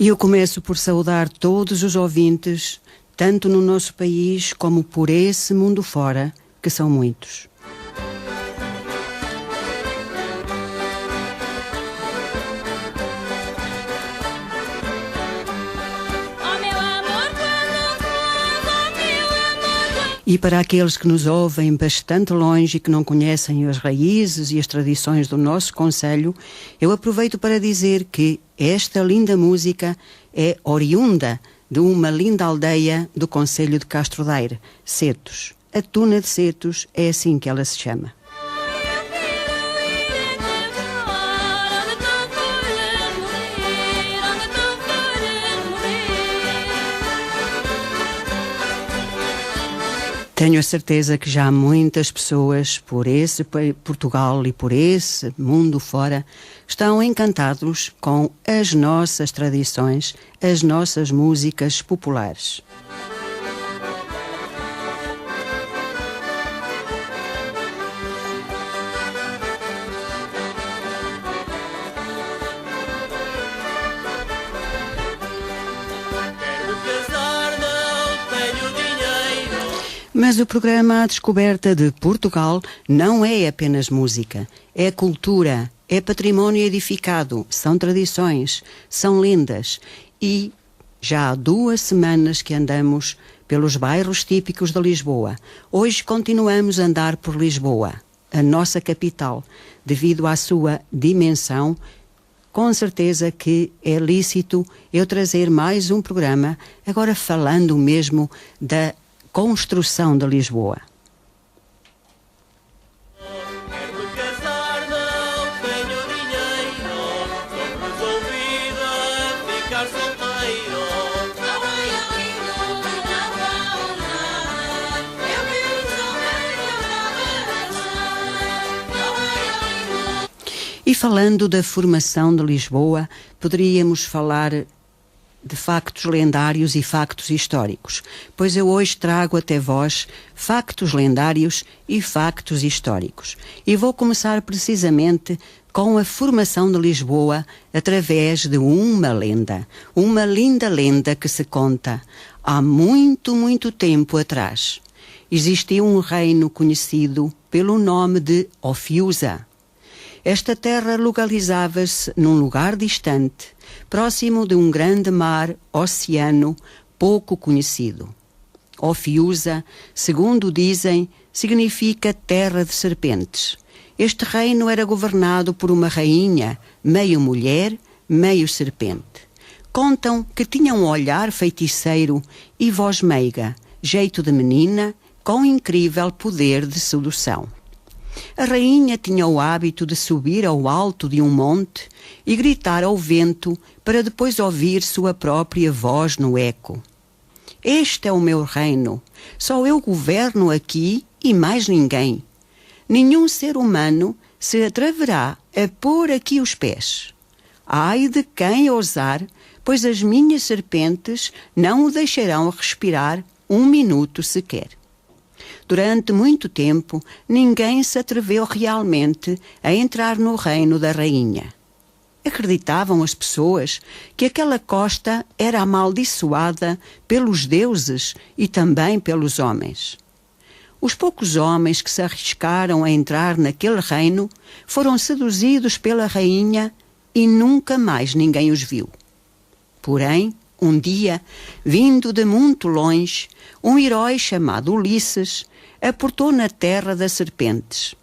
E eu começo por saudar todos os ouvintes, tanto no nosso país como por esse mundo fora, que são muitos. E para aqueles que nos ouvem bastante longe e que não conhecem as raízes e as tradições do nosso concelho, eu aproveito para dizer que esta linda música é oriunda de uma linda aldeia do concelho de Castro Daire, Setos. A Tuna de Setos é assim que ela se chama. Tenho a certeza que já muitas pessoas por esse Portugal e por esse mundo fora estão encantados com as nossas tradições, as nossas músicas populares. Mas o programa A Descoberta de Portugal não é apenas música, é cultura, é património edificado, são tradições, são lendas. E já há 2 semanas que andamos pelos bairros típicos de Lisboa. Hoje continuamos a andar por Lisboa, a nossa capital, devido à sua dimensão. Com certeza que é lícito eu trazer mais um programa, agora falando mesmo da construção de Lisboa. Quero-me casar, não tenho dinheiro, sou resolvida a ficar solteiro. E falando da formação de Lisboa, poderíamos falar de factos lendários e factos históricos, pois eu hoje trago até vós factos lendários e factos históricos. E vou começar precisamente com a formação de Lisboa através de uma lenda, uma linda lenda que se conta há muito, muito tempo atrás. Existiu um reino conhecido pelo nome de Ofiusa. Esta terra localizava-se num lugar distante, próximo de um grande mar, oceano, pouco conhecido. Ofiusa, segundo dizem, significa terra de serpentes. Este reino era governado por uma rainha, meio mulher, meio serpente. Contam que tinha um olhar feiticeiro e voz meiga, jeito de menina, com incrível poder de sedução. A rainha tinha o hábito de subir ao alto de um monte e gritar ao vento para depois ouvir sua própria voz no eco. Este é o meu reino, só eu governo aqui e mais ninguém. Nenhum ser humano se atreverá a pôr aqui os pés. Ai de quem ousar, pois as minhas serpentes não o deixarão respirar 1 minuto sequer. Durante muito tempo, ninguém se atreveu realmente a entrar no reino da rainha. Acreditavam as pessoas que aquela costa era amaldiçoada pelos deuses e também pelos homens. Os poucos homens que se arriscaram a entrar naquele reino foram seduzidos pela rainha e nunca mais ninguém os viu. Porém, um dia, vindo de muito longe, um herói chamado Ulisses aportou na terra das serpentes.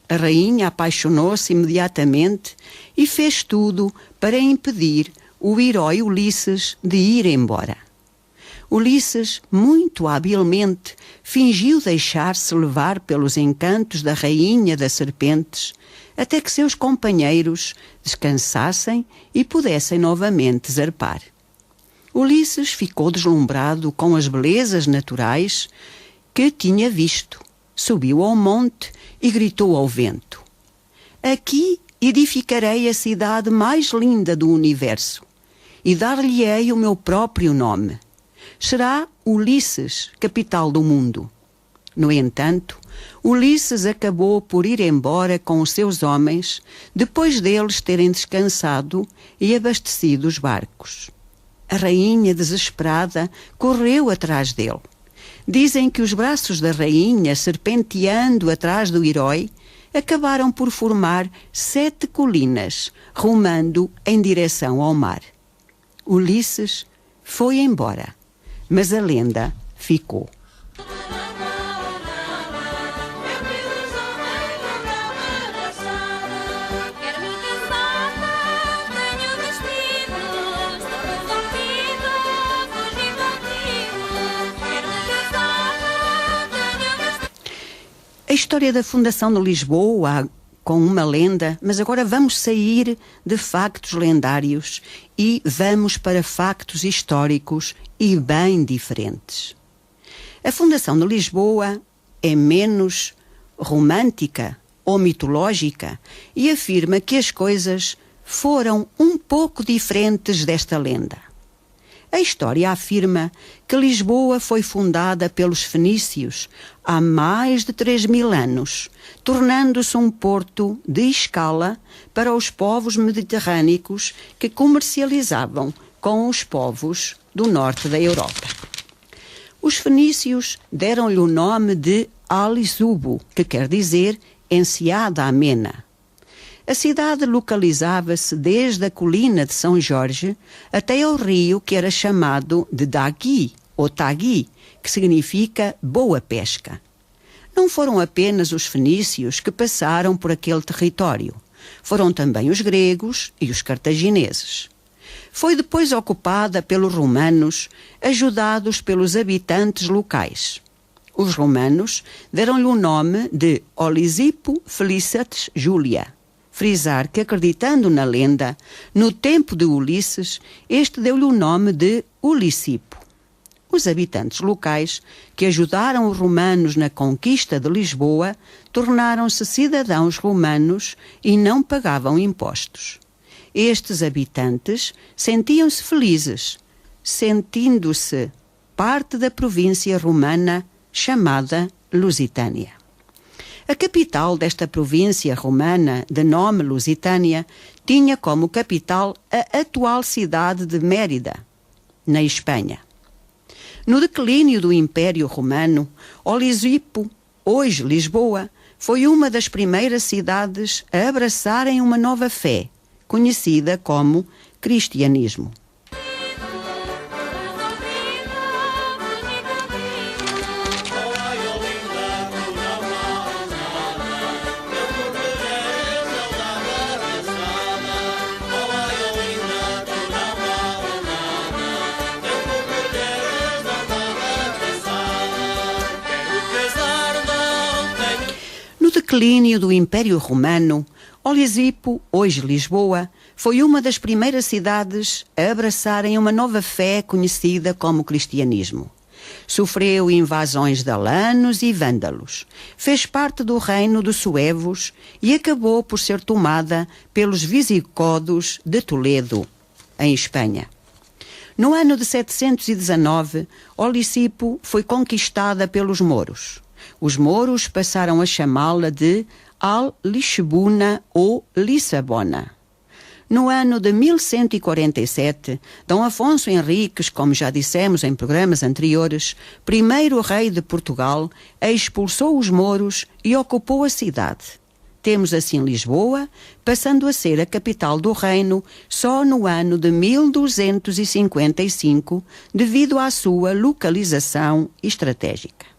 A rainha apaixonou-se imediatamente e fez tudo para impedir o herói Ulisses de ir embora. Ulisses, muito habilmente, fingiu deixar-se levar pelos encantos da rainha das serpentes, até que seus companheiros descansassem e pudessem novamente zarpar. Ulisses ficou deslumbrado com as belezas naturais que tinha visto. Subiu ao monte e gritou ao vento: aqui edificarei a cidade mais linda do universo e dar-lhe-ei o meu próprio nome. Será Ulisses, capital do mundo. No entanto, Ulisses acabou por ir embora com os seus homens, depois deles terem descansado e abastecido os barcos. A rainha, desesperada, correu atrás dele. Dizem que os braços da rainha, serpenteando atrás do herói, acabaram por formar 7 colinas, rumando em direção ao mar. Ulisses foi embora, mas a lenda ficou. A história da fundação de Lisboa com uma lenda, mas agora vamos sair de factos lendários e vamos para factos históricos e bem diferentes. A fundação de Lisboa é menos romântica ou mitológica e afirma que as coisas foram um pouco diferentes desta lenda. A história afirma que Lisboa foi fundada pelos fenícios há mais de 3.000 anos, tornando-se um porto de escala para os povos mediterrâneos que comercializavam com os povos do norte da Europa. Os fenícios deram-lhe o nome de Ali-Zubu, que quer dizer enseada amena. A cidade localizava-se desde a colina de São Jorge até ao rio que era chamado de Dagui, ou Tagui, que significa boa pesca. Não foram apenas os fenícios que passaram por aquele território. Foram também os gregos e os cartagineses. Foi depois ocupada pelos romanos, ajudados pelos habitantes locais. Os romanos deram-lhe o nome de Olisipo Felicitas Julia. Frisar que, acreditando na lenda, no tempo de Ulisses, este deu-lhe o nome de Ulicipo. Os habitantes locais, que ajudaram os romanos na conquista de Lisboa, tornaram-se cidadãos romanos e não pagavam impostos. Estes habitantes sentiam-se felizes, sentindo-se parte da província romana chamada Lusitânia. A capital desta província romana, de nome Lusitânia, tinha como capital a atual cidade de Mérida, na Espanha. No declínio do Império Romano, Olisipo, hoje Lisboa, foi uma das primeiras cidades a abraçarem uma nova fé, conhecida como cristianismo. No declínio do Império Romano, Olisipo, hoje Lisboa, foi uma das primeiras cidades a abraçarem uma nova fé conhecida como cristianismo. Sofreu invasões de alanos e vândalos, fez parte do reino dos suevos e acabou por ser tomada pelos visigodos de Toledo, em Espanha. No ano de 719, Olisipo foi conquistada pelos mouros. Os mouros passaram a chamá-la de Al-Lisbona ou Lissabona. No ano de 1147, Dom Afonso Henriques, como já dissemos em programas anteriores, primeiro rei de Portugal, expulsou os mouros e ocupou a cidade. Temos assim Lisboa, passando a ser a capital do reino só no ano de 1255, devido à sua localização estratégica.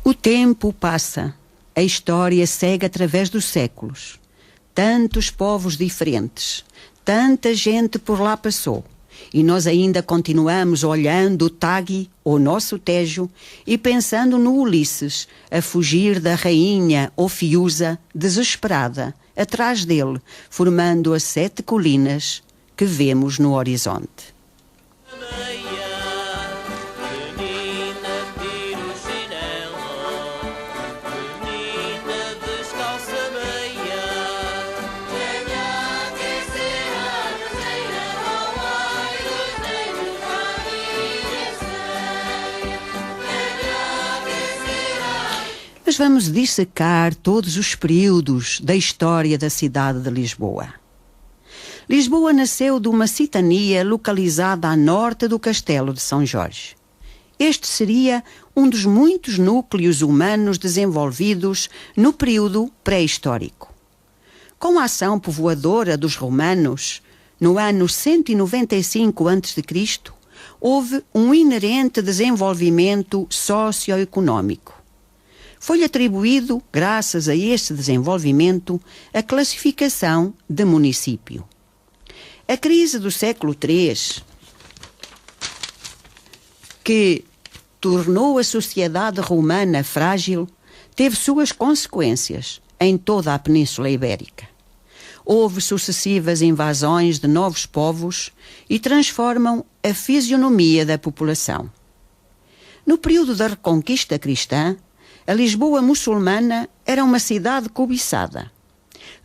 O tempo passa, a história segue através dos séculos. Tantos povos diferentes, tanta gente por lá passou. E nós ainda continuamos olhando o Tagui, o nosso Tejo, e pensando no Ulisses, a fugir da rainha Ofiusa, desesperada, atrás dele, formando as 7 colinas que vemos no horizonte. Mas vamos dissecar todos os períodos da história da cidade de Lisboa. Lisboa nasceu de uma citania localizada a norte do Castelo de São Jorge. Este seria um dos muitos núcleos humanos desenvolvidos no período pré-histórico. Com a ação povoadora dos romanos, no ano 195 a.C., houve um inerente desenvolvimento socioeconómico. Foi-lhe atribuído, graças a este desenvolvimento, a classificação de município. A crise do século III, que tornou a sociedade romana frágil, teve suas consequências em toda a Península Ibérica. Houve sucessivas invasões de novos povos e transformam a fisionomia da população. No período da Reconquista cristã, a Lisboa muçulmana era uma cidade cobiçada.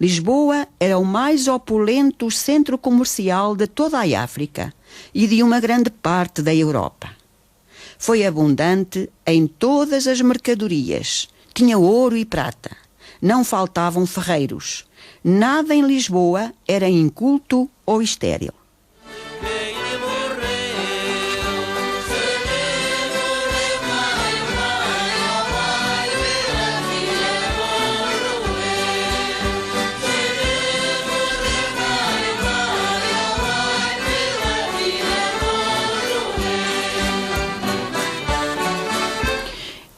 Lisboa era o mais opulento centro comercial de toda a África e de uma grande parte da Europa. Foi abundante em todas as mercadorias, tinha ouro e prata, não faltavam ferreiros. Nada em Lisboa era inculto ou estéril.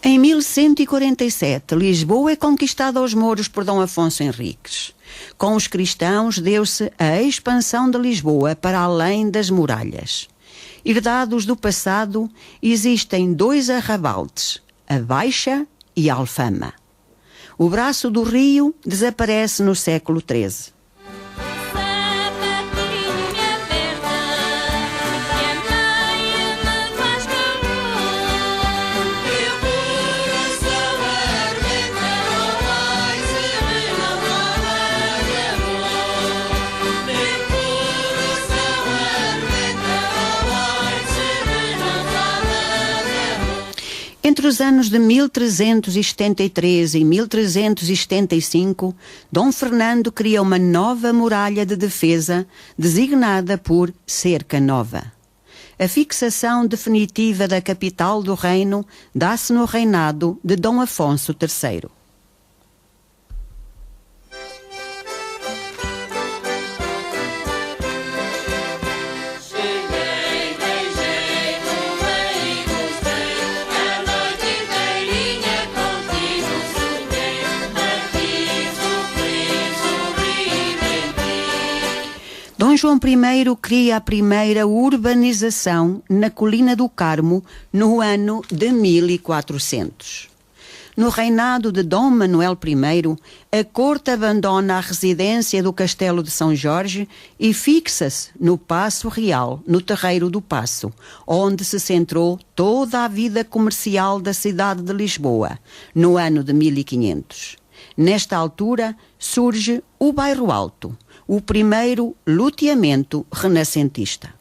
Em 1147, Lisboa é conquistada aos mouros por Dom Afonso Henriques. Com os cristãos deu-se a expansão de Lisboa para além das muralhas. Herdados do passado, existem 2 arrabaldes, a Baixa e a Alfama. O braço do rio desaparece no século XIII. Entre os anos de 1373 e 1375, Dom Fernando cria uma nova muralha de defesa, designada por Cerca Nova. A fixação definitiva da capital do reino dá-se no reinado de Dom Afonso III. Dom João I cria a primeira urbanização na Colina do Carmo no ano de 1400. No reinado de Dom Manuel I, a corte abandona a residência do Castelo de São Jorge e fixa-se no Paço Real, no Terreiro do Paço, onde se centrou toda a vida comercial da cidade de Lisboa, no ano de 1500. Nesta altura surge o Bairro Alto, o primeiro loteamento renascentista.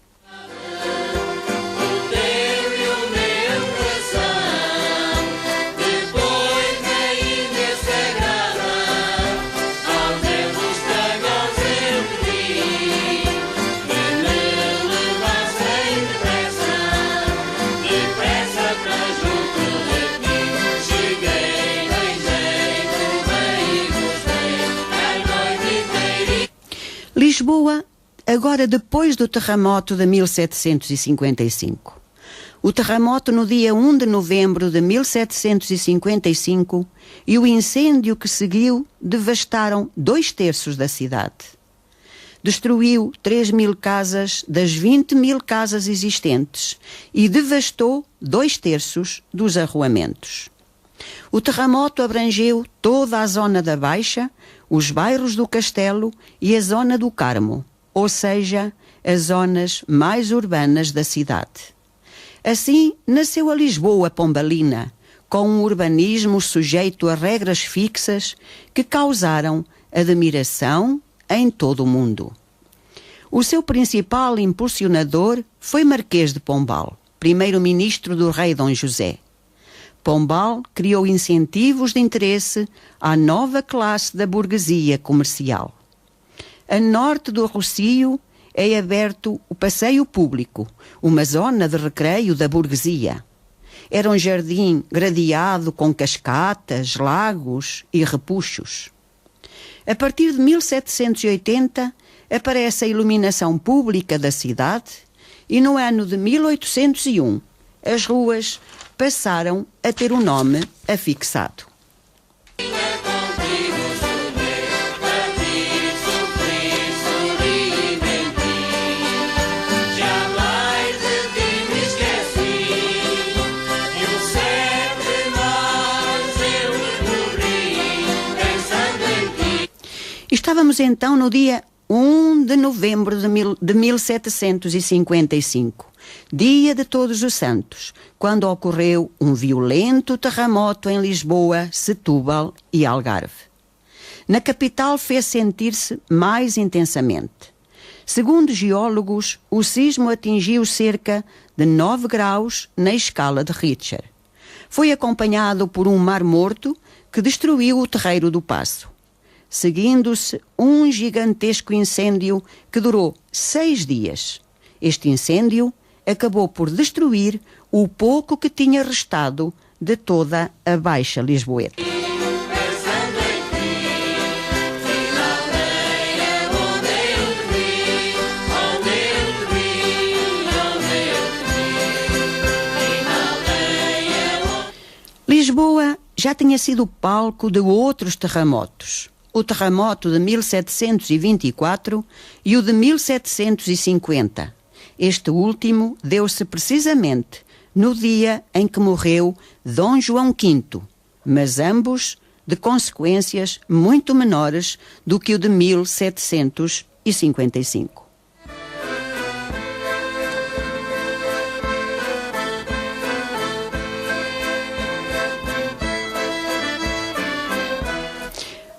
Lisboa, agora depois do terremoto de 1755. O terremoto no dia 1 de novembro de 1755 e o incêndio que seguiu devastaram 2/3 da cidade. Destruiu 3.000 casas das 20.000 casas existentes e devastou 2/3 dos arruamentos. O terremoto abrangeu toda a zona da Baixa, os bairros do Castelo e a zona do Carmo, ou seja, as zonas mais urbanas da cidade. Assim, nasceu a Lisboa pombalina, com um urbanismo sujeito a regras fixas que causaram admiração em todo o mundo. O seu principal impulsionador foi Marquês de Pombal, primeiro-ministro do rei Dom José. Pombal criou incentivos de interesse à nova classe da burguesia comercial. A norte do Rossio é aberto o passeio público, uma zona de recreio da burguesia. Era um jardim gradeado com cascatas, lagos e repuxos. A partir de 1780 aparece a iluminação pública da cidade e no ano de 1801 as ruas passaram a ter um nome afixado. Estávamos então no dia 1 de novembro de 1755, dia de Todos os Santos, quando ocorreu um violento terremoto em Lisboa, Setúbal e Algarve. Na capital fez sentir-se mais intensamente. Segundo geólogos, o sismo atingiu cerca de 9 graus na escala de Richter. Foi acompanhado por um mar morto que destruiu o terreiro do Paço, seguindo-se um gigantesco incêndio que durou 6 dias. Este incêndio acabou por destruir o pouco que tinha restado de toda a Baixa Lisboeta. Lisboa já tinha sido palco de outros terremotos. O terremoto de 1724 e o de 1750. Este último deu-se precisamente no dia em que morreu Dom João V, mas ambos de consequências muito menores do que o de 1755.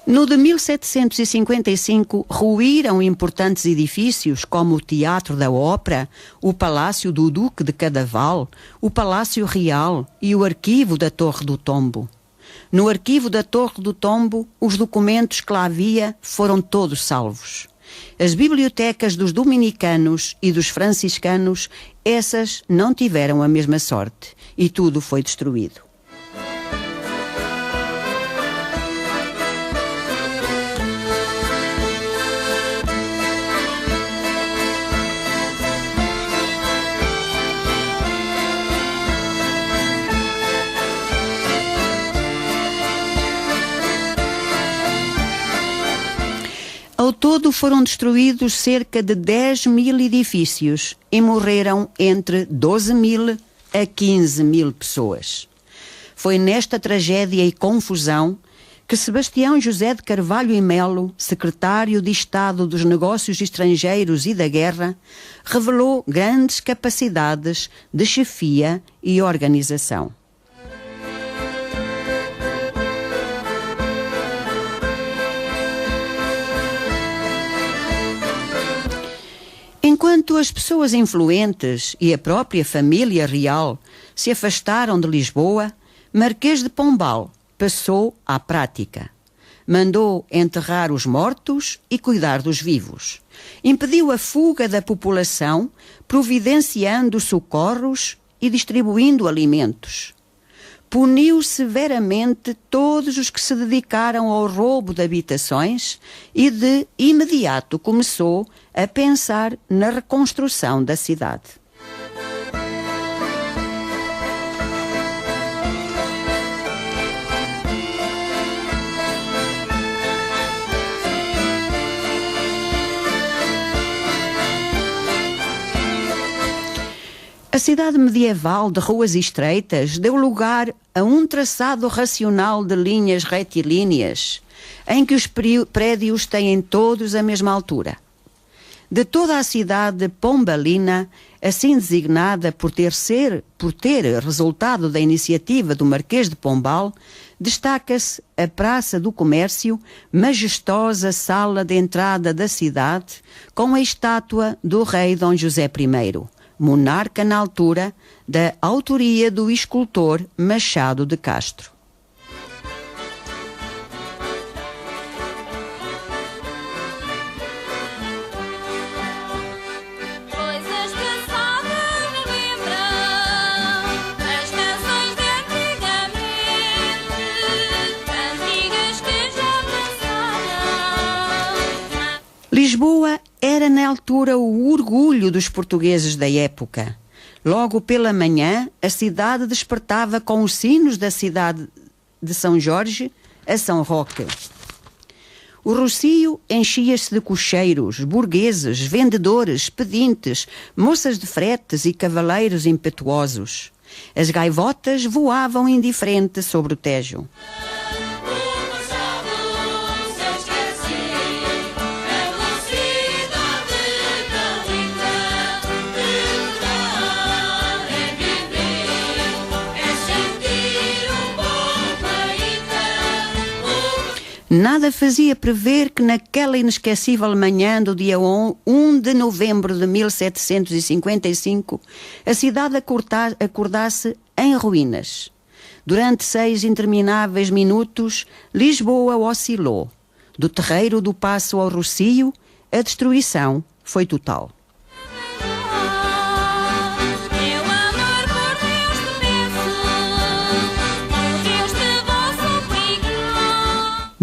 No de 1755, ruíram importantes edifícios como o Teatro da Ópera, o Palácio do Duque de Cadaval, o Palácio Real e o Arquivo da Torre do Tombo. No Arquivo da Torre do Tombo, os documentos que lá havia foram todos salvos. As bibliotecas dos dominicanos e dos franciscanos, essas não tiveram a mesma sorte e tudo foi destruído. Ao todo foram destruídos cerca de 10 mil edifícios e morreram entre 12 mil a 15 mil pessoas. Foi nesta tragédia e confusão que Sebastião José de Carvalho e Melo, secretário de Estado dos Negócios Estrangeiros e da Guerra, revelou grandes capacidades de chefia e organização. Enquanto as pessoas influentes e a própria família real se afastaram de Lisboa, Marquês de Pombal passou à prática. Mandou enterrar os mortos e cuidar dos vivos. Impediu a fuga da população, providenciando socorros e distribuindo alimentos. Puniu severamente todos os que se dedicaram ao roubo de habitações e de imediato começou a pensar na reconstrução da cidade. A cidade medieval de ruas estreitas deu lugar a um traçado racional de linhas retilíneas, em que os prédios têm todos a mesma altura. De toda a cidade pombalina, assim designada por ter resultado da iniciativa do Marquês de Pombal, destaca-se a Praça do Comércio, majestosa sala de entrada da cidade, com a estátua do rei Dom José I, monarca na altura, da autoria do escultor Machado de Castro. Lisboa era na altura o orgulho dos portugueses da época. Logo pela manhã, a cidade despertava com os sinos da cidade de São Jorge a São Roque. O Rocio enchia-se de cocheiros, burgueses, vendedores, pedintes, moças de fretes e cavaleiros impetuosos. As gaivotas voavam indiferentes sobre o Tejo. Nada fazia prever que naquela inesquecível manhã do dia 1 de novembro de 1755, a cidade acordasse em ruínas. Durante 6 intermináveis minutos, Lisboa oscilou. Do terreiro do Paço ao Rocio, a destruição foi total.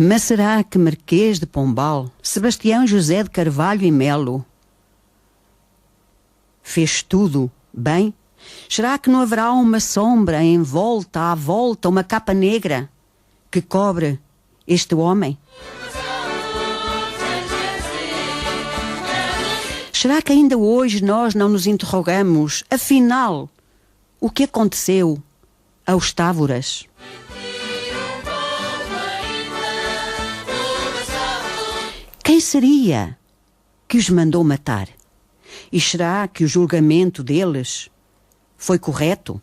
Mas será que Marquês de Pombal, Sebastião José de Carvalho e Melo, fez tudo bem? Será que não haverá uma sombra à volta, uma capa negra que cobre este homem? Será que ainda hoje nós não nos interrogamos, afinal, o que aconteceu aos Távoras? Quem seria que os mandou matar? E será que o julgamento deles foi correto?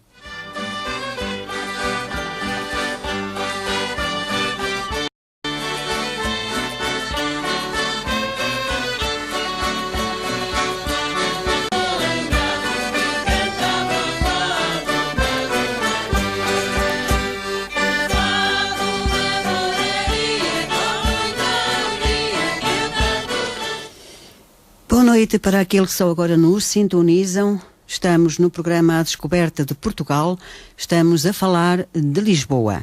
Boa noite para aqueles que só agora nos sintonizam. Estamos no programa A Descoberta de Portugal. Estamos a falar de Lisboa.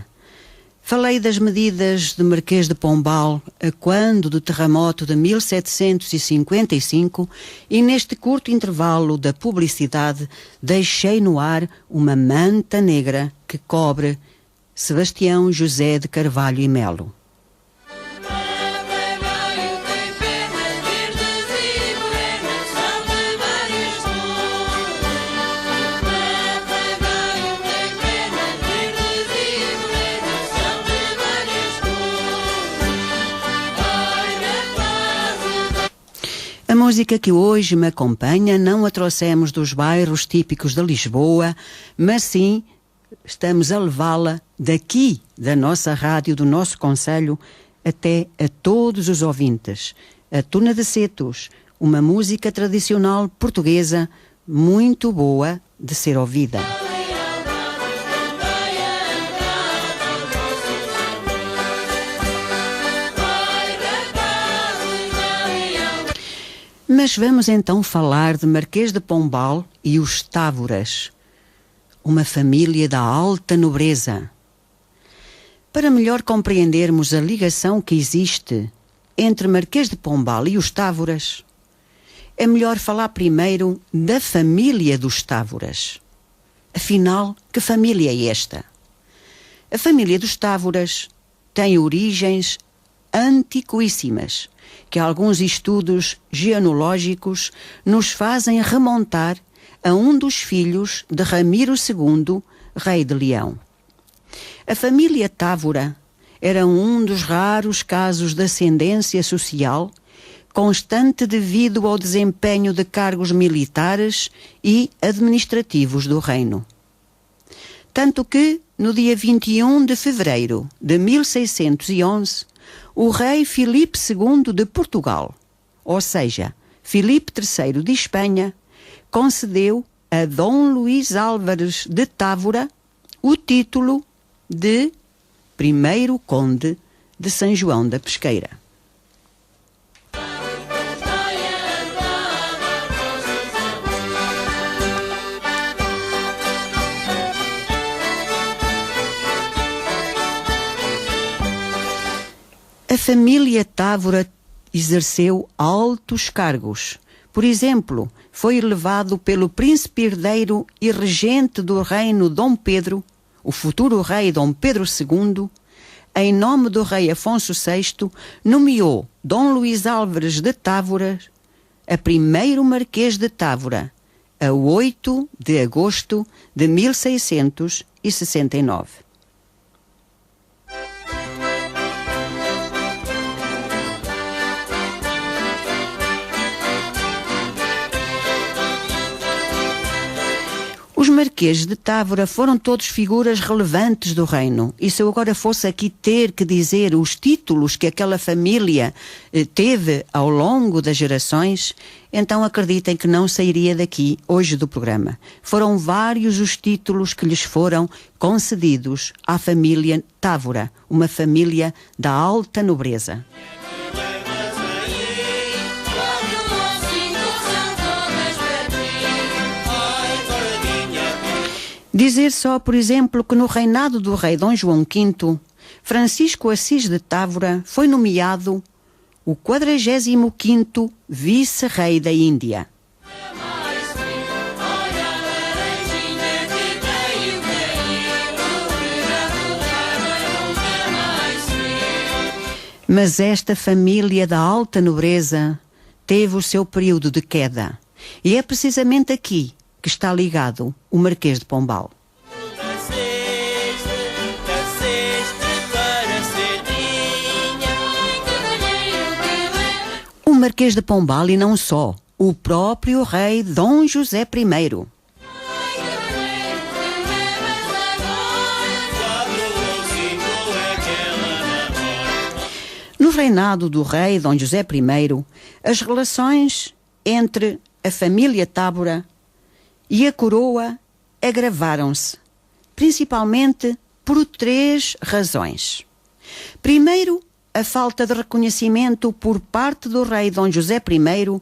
Falei das medidas de Marquês de Pombal a quando do terremoto de 1755 e neste curto intervalo da publicidade deixei no ar uma manta negra que cobre Sebastião José de Carvalho e Melo. A música que hoje me acompanha não a trouxemos dos bairros típicos de Lisboa, mas sim estamos a levá-la daqui, da nossa rádio, do nosso concelho, até a todos os ouvintes. A Tuna de Setos, uma música tradicional portuguesa muito boa de ser ouvida. Mas vamos então falar de Marquês de Pombal e os Távoras, uma família da alta nobreza. Para melhor compreendermos a ligação que existe entre Marquês de Pombal e os Távoras, é melhor falar primeiro da família dos Távoras. Afinal, que família é esta? A família dos Távoras tem origens antiquíssimas, que alguns estudos genealógicos nos fazem remontar a um dos filhos de Ramiro II, rei de Leão. A família Távora era um dos raros casos de ascendência social constante devido ao desempenho de cargos militares e administrativos do reino. Tanto que, no dia 21 de fevereiro de 1611, o rei Filipe II de Portugal, ou seja, Filipe III de Espanha, concedeu a Dom Luís Álvares de Távora o título de primeiro conde de São João da Pesqueira. A família Távora exerceu altos cargos. Por exemplo, foi elevado pelo príncipe herdeiro e regente do reino Dom Pedro, o futuro rei Dom Pedro II, em nome do rei Afonso VI, nomeou Dom Luís Álvares de Távora a primeiro marquês de Távora, a 8 de agosto de 1669. Os marqueses de Távora foram todos figuras relevantes do reino. E se eu agora fosse aqui ter que dizer os títulos que aquela família teve ao longo das gerações, então acreditem que não sairia daqui hoje do programa. Foram vários os títulos que lhes foram concedidos à família Távora, uma família da alta nobreza. Dizer só, por exemplo, que no reinado do rei Dom João V, Francisco Assis de Távora foi nomeado o 45º vice-rei da Índia. Mas esta família da alta nobreza teve o seu período de queda. E é precisamente aqui que está ligado o Marquês de Pombal. O Marquês de Pombal e não só, o próprio rei Dom José I. No reinado do rei Dom José I, as relações entre a família Távora e a coroa agravaram-se, principalmente por 3 razões. Primeiro, a falta de reconhecimento por parte do rei Dom José I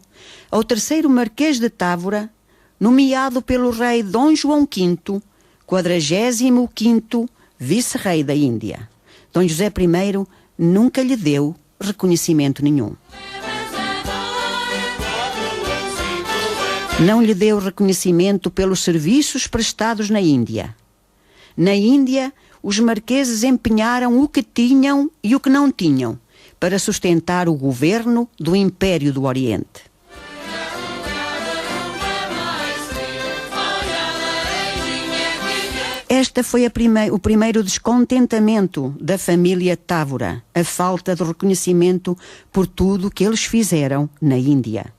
ao terceiro Marquês de Távora, nomeado pelo rei Dom João V, 45º vice-rei da Índia. Dom José I nunca lhe deu reconhecimento nenhum. Não lhe deu reconhecimento pelos serviços prestados na Índia. Na Índia, os marqueses empenharam o que tinham e o que não tinham para sustentar o governo do Império do Oriente. Esta foi o primeiro descontentamento da família Távora, a falta de reconhecimento por tudo que eles fizeram na Índia.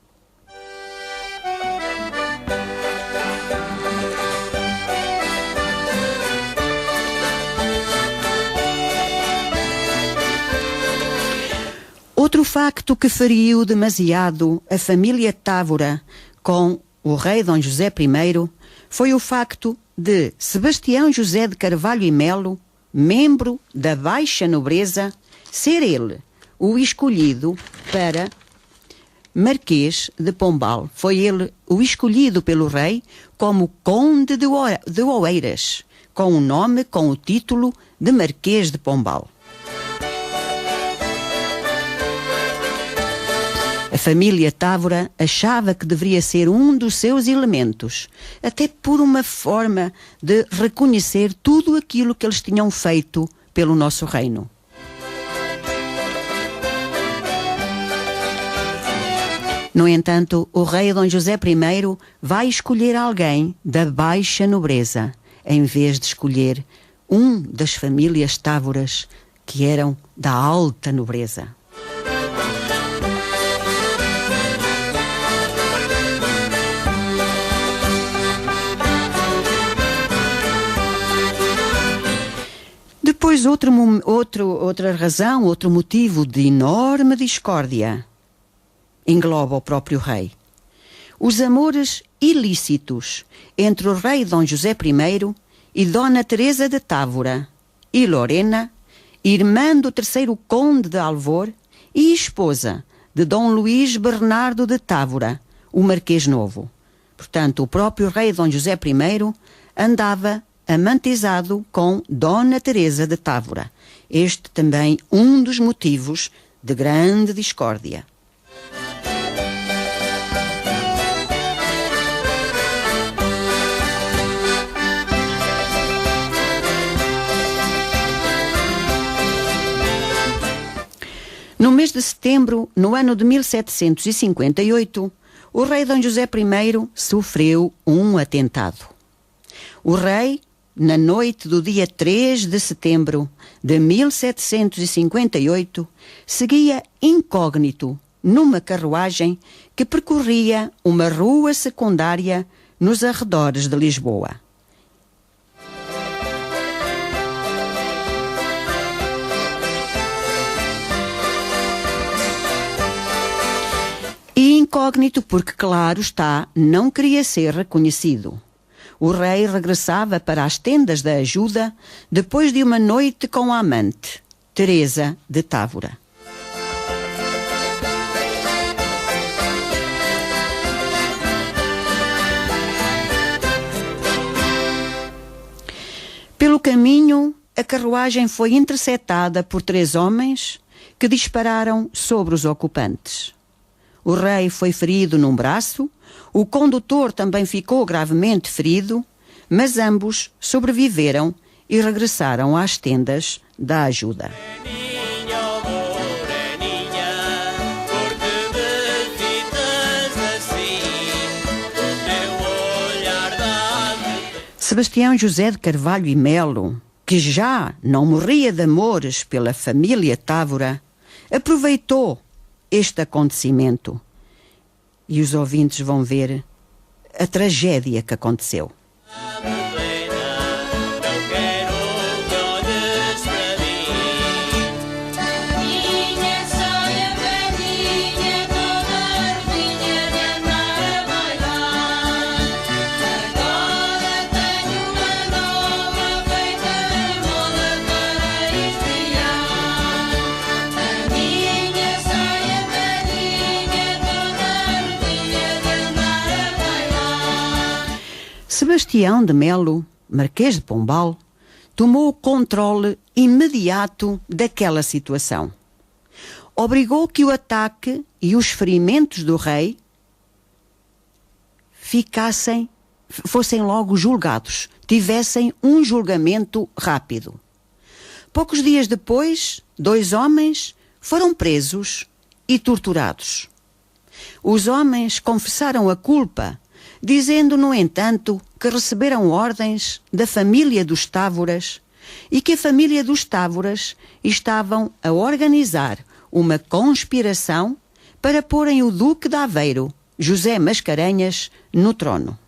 Outro facto que feriu demasiado a família Távora com o rei Dom José I foi o facto de Sebastião José de Carvalho e Melo, membro da baixa nobreza, ser ele o escolhido para Marquês de Pombal. Foi ele o escolhido pelo rei como Conde de Oeiras, com o nome, com o título de Marquês de Pombal. A família Távora achava que deveria ser um dos seus elementos, até por uma forma de reconhecer tudo aquilo que eles tinham feito pelo nosso reino. No entanto, o rei Dom José I vai escolher alguém da baixa nobreza, em vez de escolher um das famílias távoras que eram da alta nobreza. Depois outra razão, outro motivo de enorme discórdia engloba o próprio rei. Os amores ilícitos entre o rei Dom José I e Dona Teresa de Távora e Lorena, irmã do terceiro conde de Alvor e esposa de Dom Luís Bernardo de Távora, o Marquês Novo. Portanto, o próprio rei Dom José I andava amantizado com Dona Teresa de Távora. Este também um dos motivos de grande discórdia. No mês de setembro, no ano de 1758, o rei Dom José I sofreu um atentado. O rei, na noite do dia 3 de setembro de 1758, seguia incógnito numa carruagem que percorria uma rua secundária nos arredores de Lisboa. E incógnito porque, claro está, não queria ser reconhecido. O rei regressava para as tendas da ajuda depois de uma noite com a amante, Teresa de Távora. Pelo caminho, a carruagem foi interceptada por 3 homens que dispararam sobre os ocupantes. O rei foi ferido num braço, o condutor também ficou gravemente ferido, mas ambos sobreviveram e regressaram às tendas da ajuda. Sebastião José de Carvalho e Melo, que já não morria de amores pela família Távora, aproveitou este acontecimento. E os ouvintes vão ver a tragédia que aconteceu. Sebastião de Melo, Marquês de Pombal, tomou o controle imediato daquela situação. Obrigou que o ataque e os ferimentos do rei fossem logo julgados, tivessem um julgamento rápido. Poucos dias depois, 2 homens foram presos e torturados. Os homens confessaram a culpa, dizendo, no entanto, que receberam ordens da família dos Távoras e que a família dos Távoras estavam a organizar uma conspiração para porem o Duque de Aveiro, José Mascarenhas, no trono.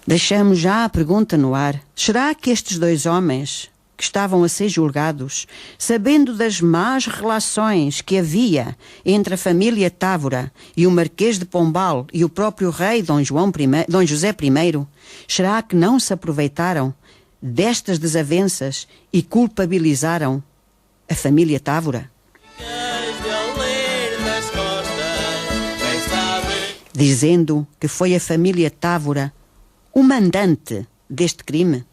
Deixamos já a pergunta no ar. Será que estes 2 homens que estavam a ser julgados, sabendo das más relações que havia entre a família Távora e o Marquês de Pombal e o próprio rei Dom José I, será que não se aproveitaram destas desavenças e culpabilizaram a família Távora? Dizendo que foi a família Távora o mandante deste crime?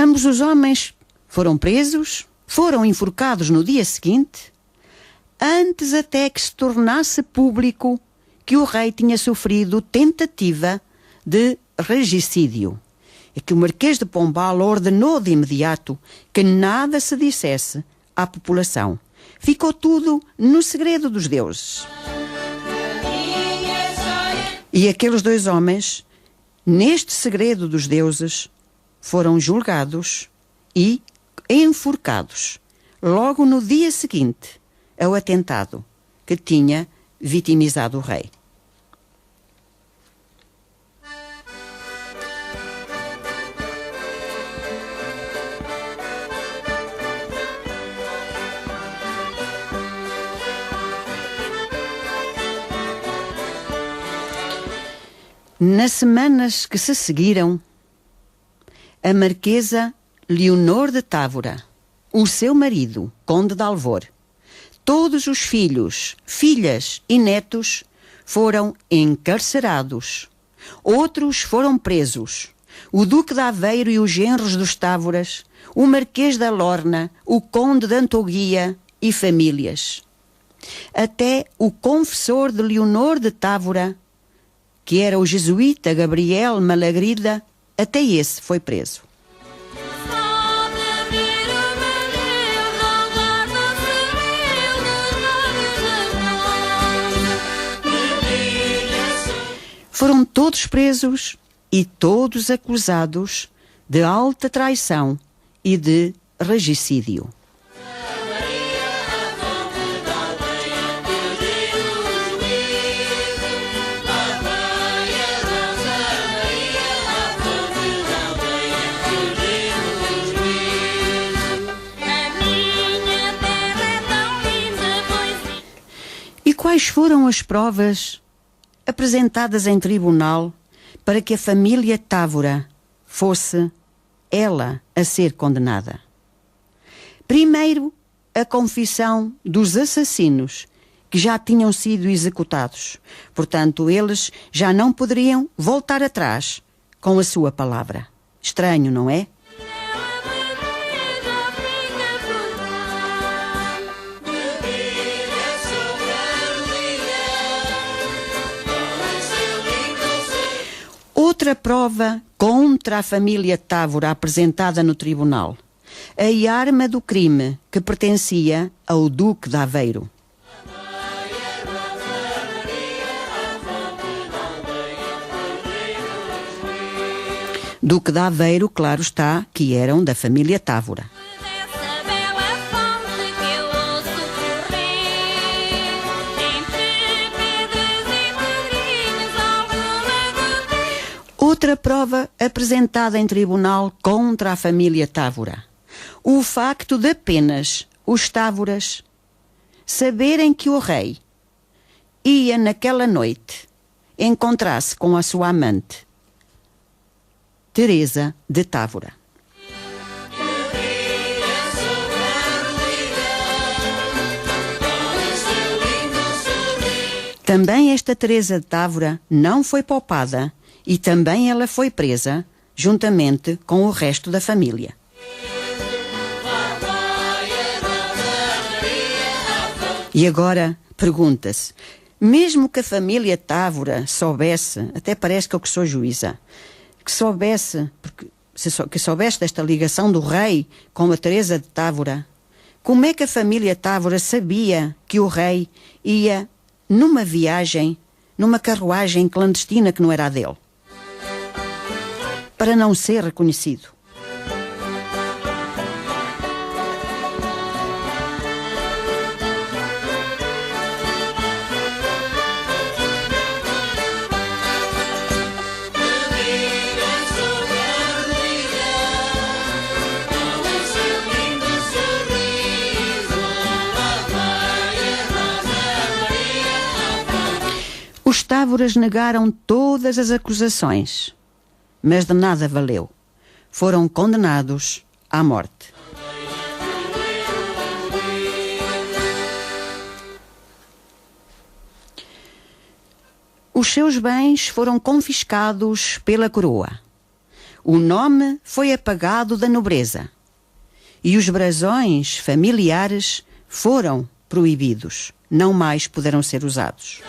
Ambos os homens foram presos, foram enforcados no dia seguinte, antes até que se tornasse público que o rei tinha sofrido tentativa de regicídio e que o Marquês de Pombal ordenou de imediato que nada se dissesse à população. Ficou tudo no segredo dos deuses. E aqueles 2 homens, neste segredo dos deuses, foram julgados e enforcados logo no dia seguinte ao atentado que tinha vitimizado o rei. Nas semanas que se seguiram, a Marquesa Leonor de Távora, o seu marido, Conde de Alvor, todos os filhos, filhas e netos foram encarcerados. Outros foram presos. O Duque de Aveiro e os genros dos Távoras, o Marquês da Lorna, o Conde de Antoguia e famílias. Até o confessor de Leonor de Távora, que era o jesuíta Gabriel Malagrida, até esse foi preso. Foram todos presos e todos acusados de alta traição e de regicídio. E quais foram as provas apresentadas em tribunal para que a família Távora fosse ela a ser condenada? Primeiro, a confissão dos assassinos que já tinham sido executados. Portanto, eles já não poderiam voltar atrás com a sua palavra. Estranho, não é? Outra prova contra a família Távora apresentada no tribunal: a arma do crime que pertencia ao Duque de Aveiro. Duque de Aveiro, claro está, que eram da família Távora. Outra prova apresentada em tribunal contra a família Távora: o facto de apenas os Távoras saberem que o rei ia naquela noite encontrar-se com a sua amante, Teresa de Távora. Também esta Teresa de Távora não foi poupada e também ela foi presa, juntamente com o resto da família. E agora pergunta-se, mesmo que a família Távora soubesse, até parece que eu que sou juíza, que soubesse, que soubesse desta ligação do rei com a Teresa de Távora, como é que a família Távora sabia que o rei ia numa viagem, numa carruagem clandestina que não era a dele, para não ser reconhecido? Os Távoras negaram todas as acusações, mas de nada valeu. Foram condenados à morte. Os seus bens foram confiscados pela coroa. O nome foi apagado da nobreza. E os brasões familiares foram proibidos. Não mais puderam ser usados.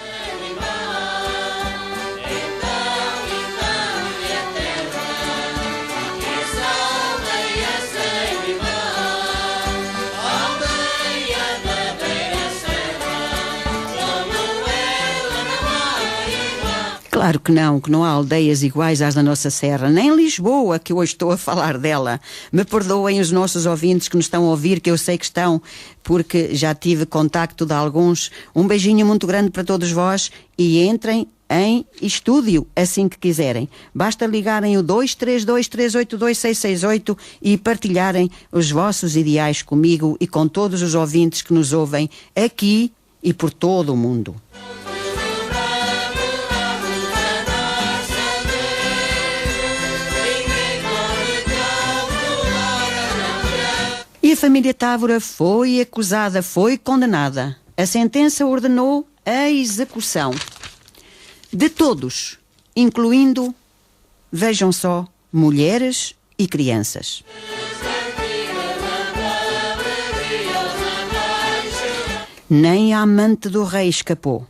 Claro que não há aldeias iguais às da nossa serra, nem Lisboa, que hoje estou a falar dela. Me perdoem os nossos ouvintes que nos estão a ouvir, que eu sei que estão, porque já tive contacto de alguns. Um beijinho muito grande para todos vós e entrem em estúdio assim que quiserem. Basta ligarem o 232-382-668 e partilharem os vossos ideais comigo e com todos os ouvintes que nos ouvem aqui e por todo o mundo. E a família Távora foi acusada, foi condenada. A sentença ordenou a execução de todos, incluindo, vejam só, mulheres e crianças. Nem a amante do rei escapou.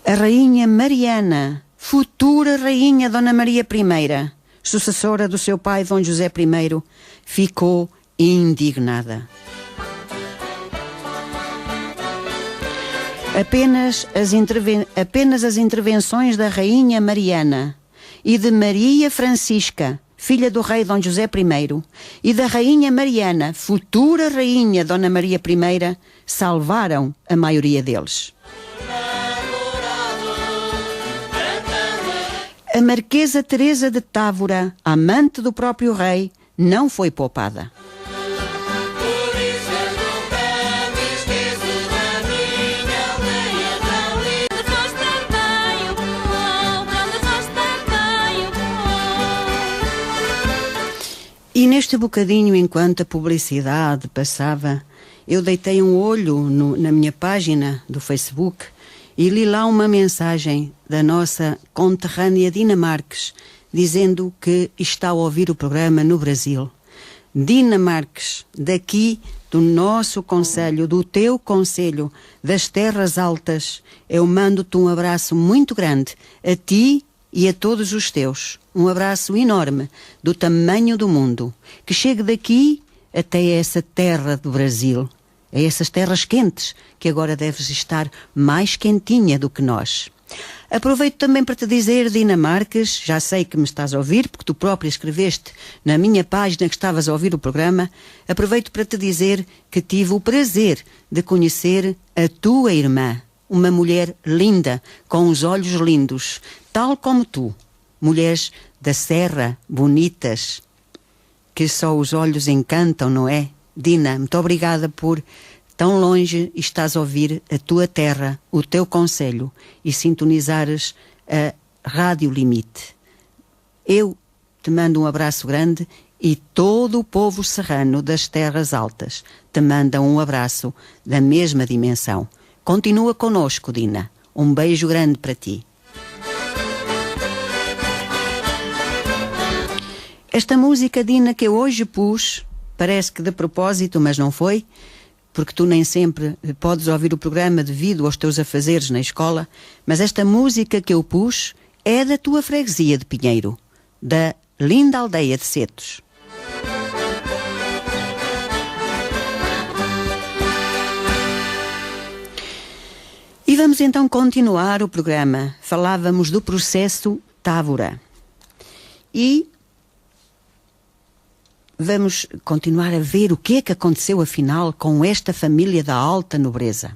A rainha Mariana, futura rainha Dona Maria I, sucessora do seu pai Dom José I, ficou indignada. Apenas as intervenções da rainha Mariana e de Maria Francisca, filha do rei Dom José I, e da rainha Mariana, futura rainha Dona Maria I, salvaram a maioria deles. A Marquesa Teresa de Távora, amante do próprio rei, não foi poupada. E neste bocadinho, enquanto a publicidade passava, eu deitei um olho na minha página do Facebook e li lá uma mensagem da nossa conterrânea Dina Marques, dizendo que está a ouvir o programa no Brasil. Dina Marques, daqui do nosso concelho, do teu concelho, das Terras Altas, eu mando-te um abraço muito grande, a ti e a todos os teus. Um abraço enorme, do tamanho do mundo, que chegue daqui até essa terra do Brasil, a essas terras quentes, que agora deves estar mais quentinha do que nós. Aproveito também para te dizer, Dina Marques, já sei que me estás a ouvir, porque tu própria escreveste na minha página que estavas a ouvir o programa, aproveito para te dizer que tive o prazer de conhecer a tua irmã, uma mulher linda, com os olhos lindos, tal como tu, mulheres da serra, bonitas, que só os olhos encantam, não é? Dina, muito obrigada por tão longe estás a ouvir a tua terra, o teu concelho e sintonizares a Rádio Limite. Eu te mando um abraço grande e todo o povo serrano das Terras Altas te manda um abraço da mesma dimensão. Continua connosco, Dina. Um beijo grande para ti. Esta música, Dina, que eu hoje pus, parece que de propósito, mas não foi, porque tu nem sempre podes ouvir o programa devido aos teus afazeres na escola, mas esta música que eu pus é da tua freguesia de Pinheiro, da linda aldeia de Setos. E vamos então continuar o programa. Falávamos do processo Távora. E vamos continuar a ver o que é que aconteceu afinal com esta família da alta nobreza.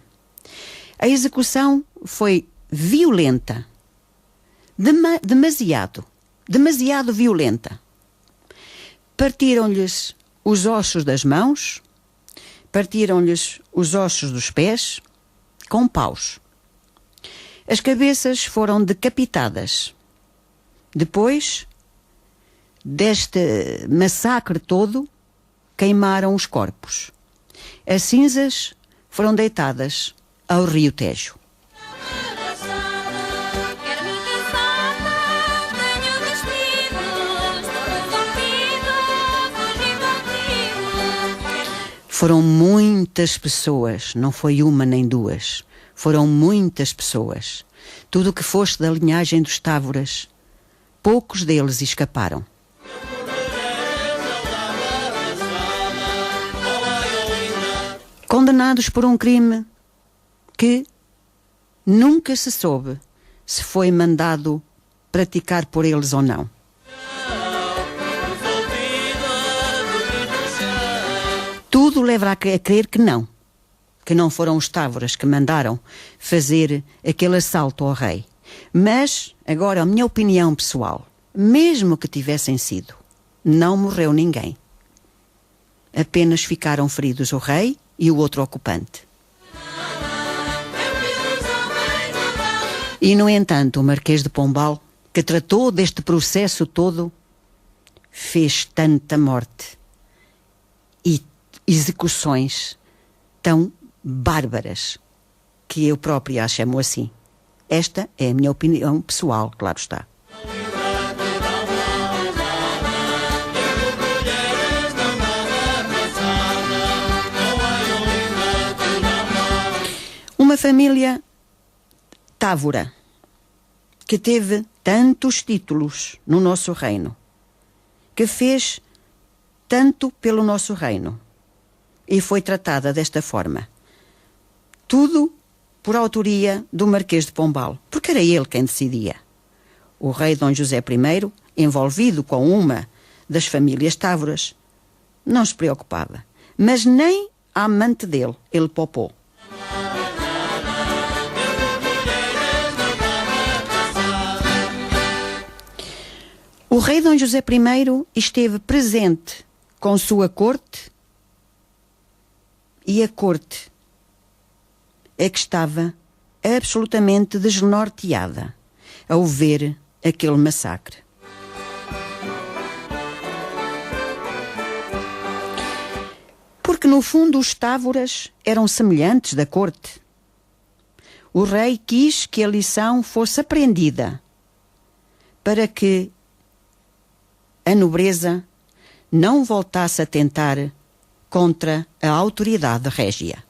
A execução foi violenta, demasiado violenta. Partiram-lhes os ossos das mãos, partiram-lhes os ossos dos pés, com paus. As cabeças foram decapitadas. Depois deste massacre todo, queimaram os corpos. As cinzas foram deitadas ao Rio Tejo. Foram muitas pessoas, não foi uma nem duas. Foram muitas pessoas. Tudo o que foste da linhagem dos Távoras, poucos deles escaparam. Condenados por um crime que nunca se soube se foi mandado praticar por eles ou não. Tudo leva a crer que não foram os Távoras que mandaram fazer aquele assalto ao rei. Mas, agora, a minha opinião pessoal, mesmo que tivessem sido, não morreu ninguém. Apenas ficaram feridos o rei e o outro ocupante. E, no entanto, o Marquês de Pombal, que tratou deste processo todo, fez tanta morte e execuções tão bárbaras que eu própria a chamo assim. Esta é a minha opinião pessoal, claro está. Uma família Távora que teve tantos títulos no nosso reino, que fez tanto pelo nosso reino e foi tratada desta forma. Tudo por autoria do Marquês de Pombal, porque era ele quem decidia. O rei Dom José I, envolvido com uma das famílias Távoras, não se preocupava, mas nem a amante dele ele poupou. O rei Dom José I esteve presente com sua corte e a corte é que estava absolutamente desnorteada ao ver aquele massacre. Porque no fundo os Távoras eram semelhantes da corte. O rei quis que a lição fosse aprendida para que a nobreza não voltasse a tentar contra a autoridade régia.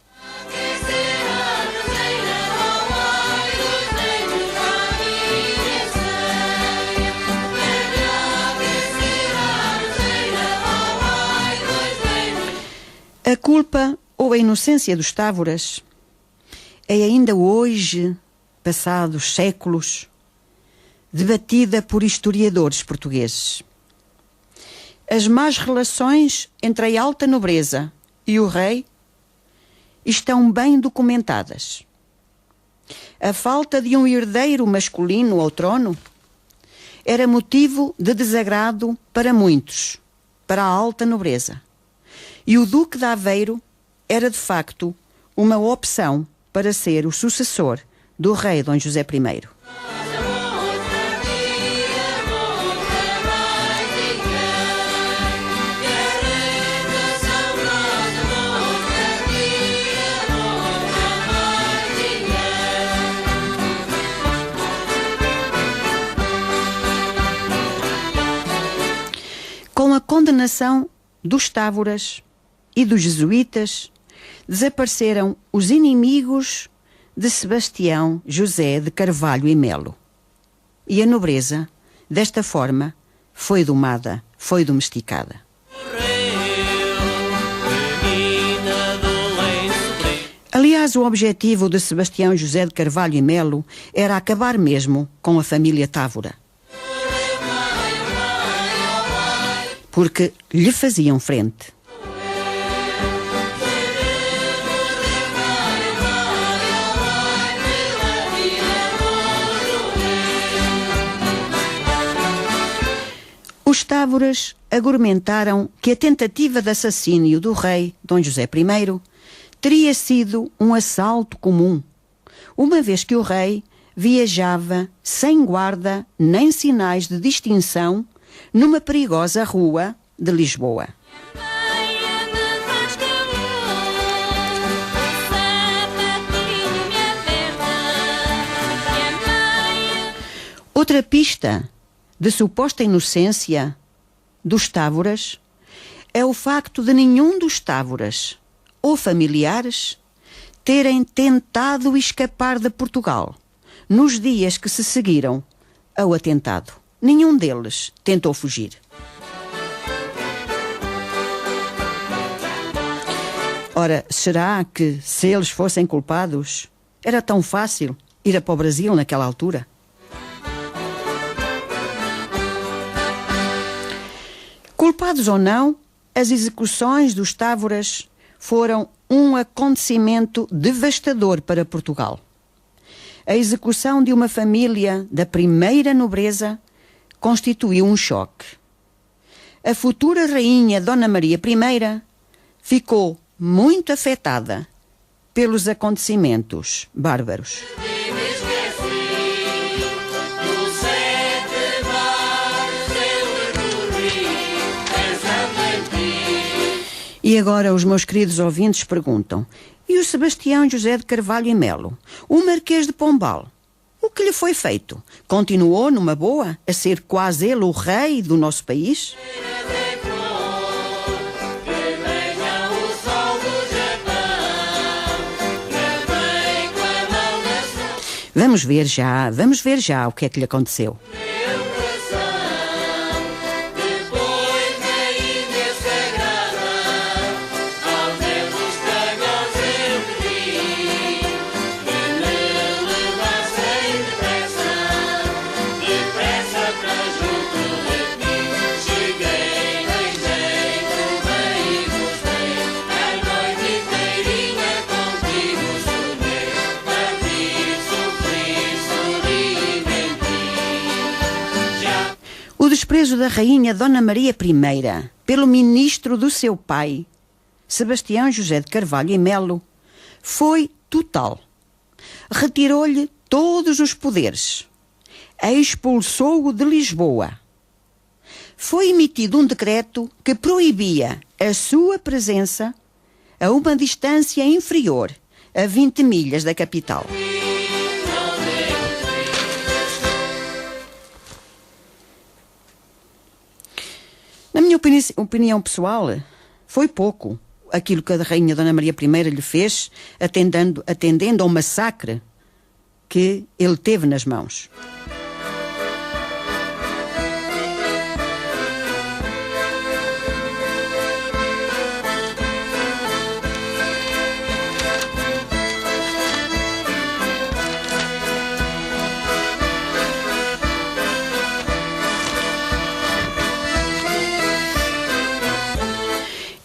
A culpa ou a inocência dos Távoras é ainda hoje, passados séculos, debatida por historiadores portugueses. As más relações entre a alta nobreza e o rei estão bem documentadas. A falta de um herdeiro masculino ao trono era motivo de desagrado para muitos, para a alta nobreza. E o Duque de Aveiro era, de facto, uma opção para ser o sucessor do rei Dom José I. Com a condenação dos Távoras e dos jesuítas, desapareceram os inimigos de Sebastião José de Carvalho e Melo. E a nobreza, desta forma, foi domada, foi domesticada. Aliás, o objetivo de Sebastião José de Carvalho e Melo era acabar mesmo com a família Távora, porque lhe faziam frente. Os Távoras argumentaram que a tentativa de assassínio do rei Dom José I teria sido um assalto comum, uma vez que o rei viajava sem guarda nem sinais de distinção numa perigosa rua de Lisboa. Outra pista de suposta inocência dos Távoras é o facto de nenhum dos Távoras, ou familiares terem tentado escapar de Portugal nos dias que se seguiram ao atentado. Nenhum deles tentou fugir. Ora, será que, se eles fossem culpados, era tão fácil ir para o Brasil naquela altura? Culpados ou não, as execuções dos Távoras foram um acontecimento devastador para Portugal. A execução de uma família da primeira nobreza constituiu um choque. A futura rainha Dona Maria I ficou muito afetada pelos acontecimentos bárbaros. E agora os meus queridos ouvintes perguntam: e o Sebastião José de Carvalho e Melo, o Marquês de Pombal, o que lhe foi feito? Continuou numa boa a ser quase ele o rei do nosso país? Vamos ver já o que é que lhe aconteceu. O desprezo da rainha Dona Maria I pelo ministro do seu pai, Sebastião José de Carvalho e Melo, foi total. Retirou-lhe todos os poderes. Expulsou-o de Lisboa. Foi emitido um decreto que proibia a sua presença a uma distância inferior a 20 milhas da capital. Na minha opinião pessoal, foi pouco aquilo que a rainha Dona Maria I lhe fez, atendendo ao massacre que ele teve nas mãos.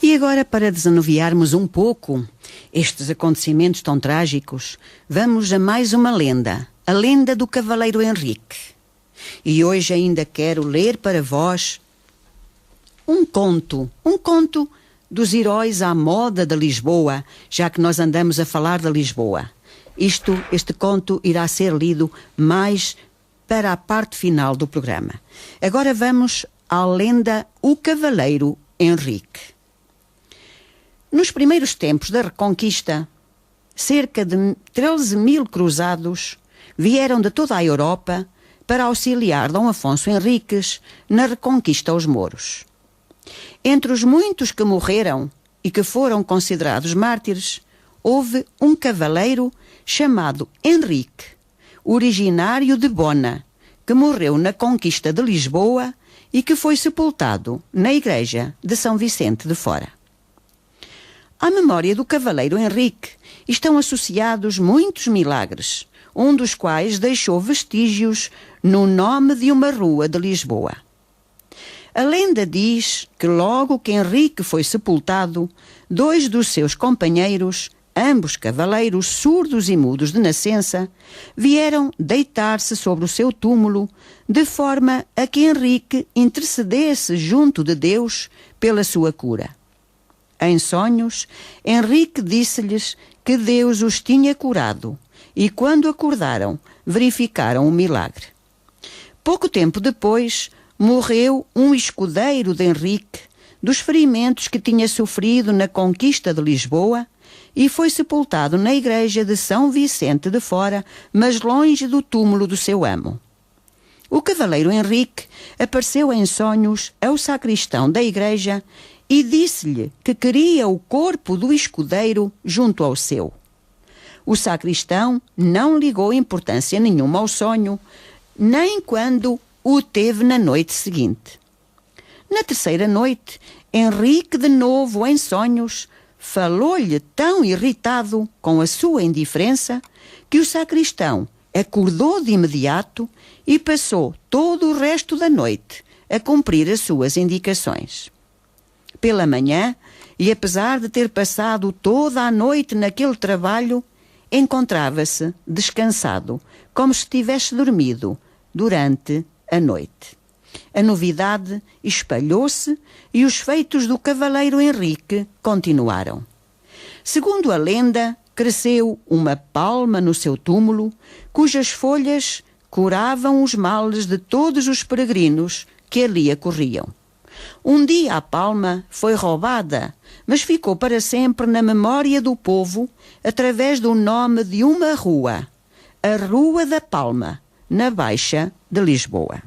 E agora, para desanuviarmos um pouco estes acontecimentos tão trágicos, vamos a mais uma lenda, a lenda do Cavaleiro Henrique. E hoje ainda quero ler para vós um conto dos heróis à moda de Lisboa, já que nós andamos a falar de Lisboa. Este conto irá ser lido mais para a parte final do programa. Agora vamos à lenda O Cavaleiro Henrique. Nos primeiros tempos da Reconquista, cerca de 13.000 cruzados vieram de toda a Europa para auxiliar Dom Afonso Henriques na reconquista aos mouros. Entre os muitos que morreram e que foram considerados mártires, houve um cavaleiro chamado Henrique, originário de Bona, que morreu na conquista de Lisboa e que foi sepultado na igreja de São Vicente de Fora. À memória do cavaleiro Henrique estão associados muitos milagres, um dos quais deixou vestígios no nome de uma rua de Lisboa. A lenda diz que logo que Henrique foi sepultado, 2 dos seus companheiros, ambos cavaleiros surdos e mudos de nascença, vieram deitar-se sobre o seu túmulo, de forma a que Henrique intercedesse junto de Deus pela sua cura. Em sonhos, Henrique disse-lhes que Deus os tinha curado e, quando acordaram, verificaram o milagre. Pouco tempo depois, morreu um escudeiro de Henrique dos ferimentos que tinha sofrido na conquista de Lisboa e foi sepultado na igreja de São Vicente de Fora, mas longe do túmulo do seu amo. O cavaleiro Henrique apareceu em sonhos ao sacristão da igreja e disse-lhe que queria o corpo do escudeiro junto ao seu. O sacristão não ligou importância nenhuma ao sonho, nem quando o teve na noite seguinte. Na terceira noite, Henrique, de novo em sonhos, falou-lhe tão irritado com a sua indiferença que o sacristão acordou de imediato e passou todo o resto da noite a cumprir as suas indicações. Pela manhã, e apesar de ter passado toda a noite naquele trabalho, encontrava-se descansado, como se tivesse dormido durante a noite. A novidade espalhou-se e os feitos do cavaleiro Henrique continuaram. Segundo a lenda, cresceu uma palma no seu túmulo, cujas folhas curavam os males de todos os peregrinos que ali acorriam. Um dia a palma foi roubada, mas ficou para sempre na memória do povo através do nome de uma rua, a Rua da Palma, na Baixa de Lisboa.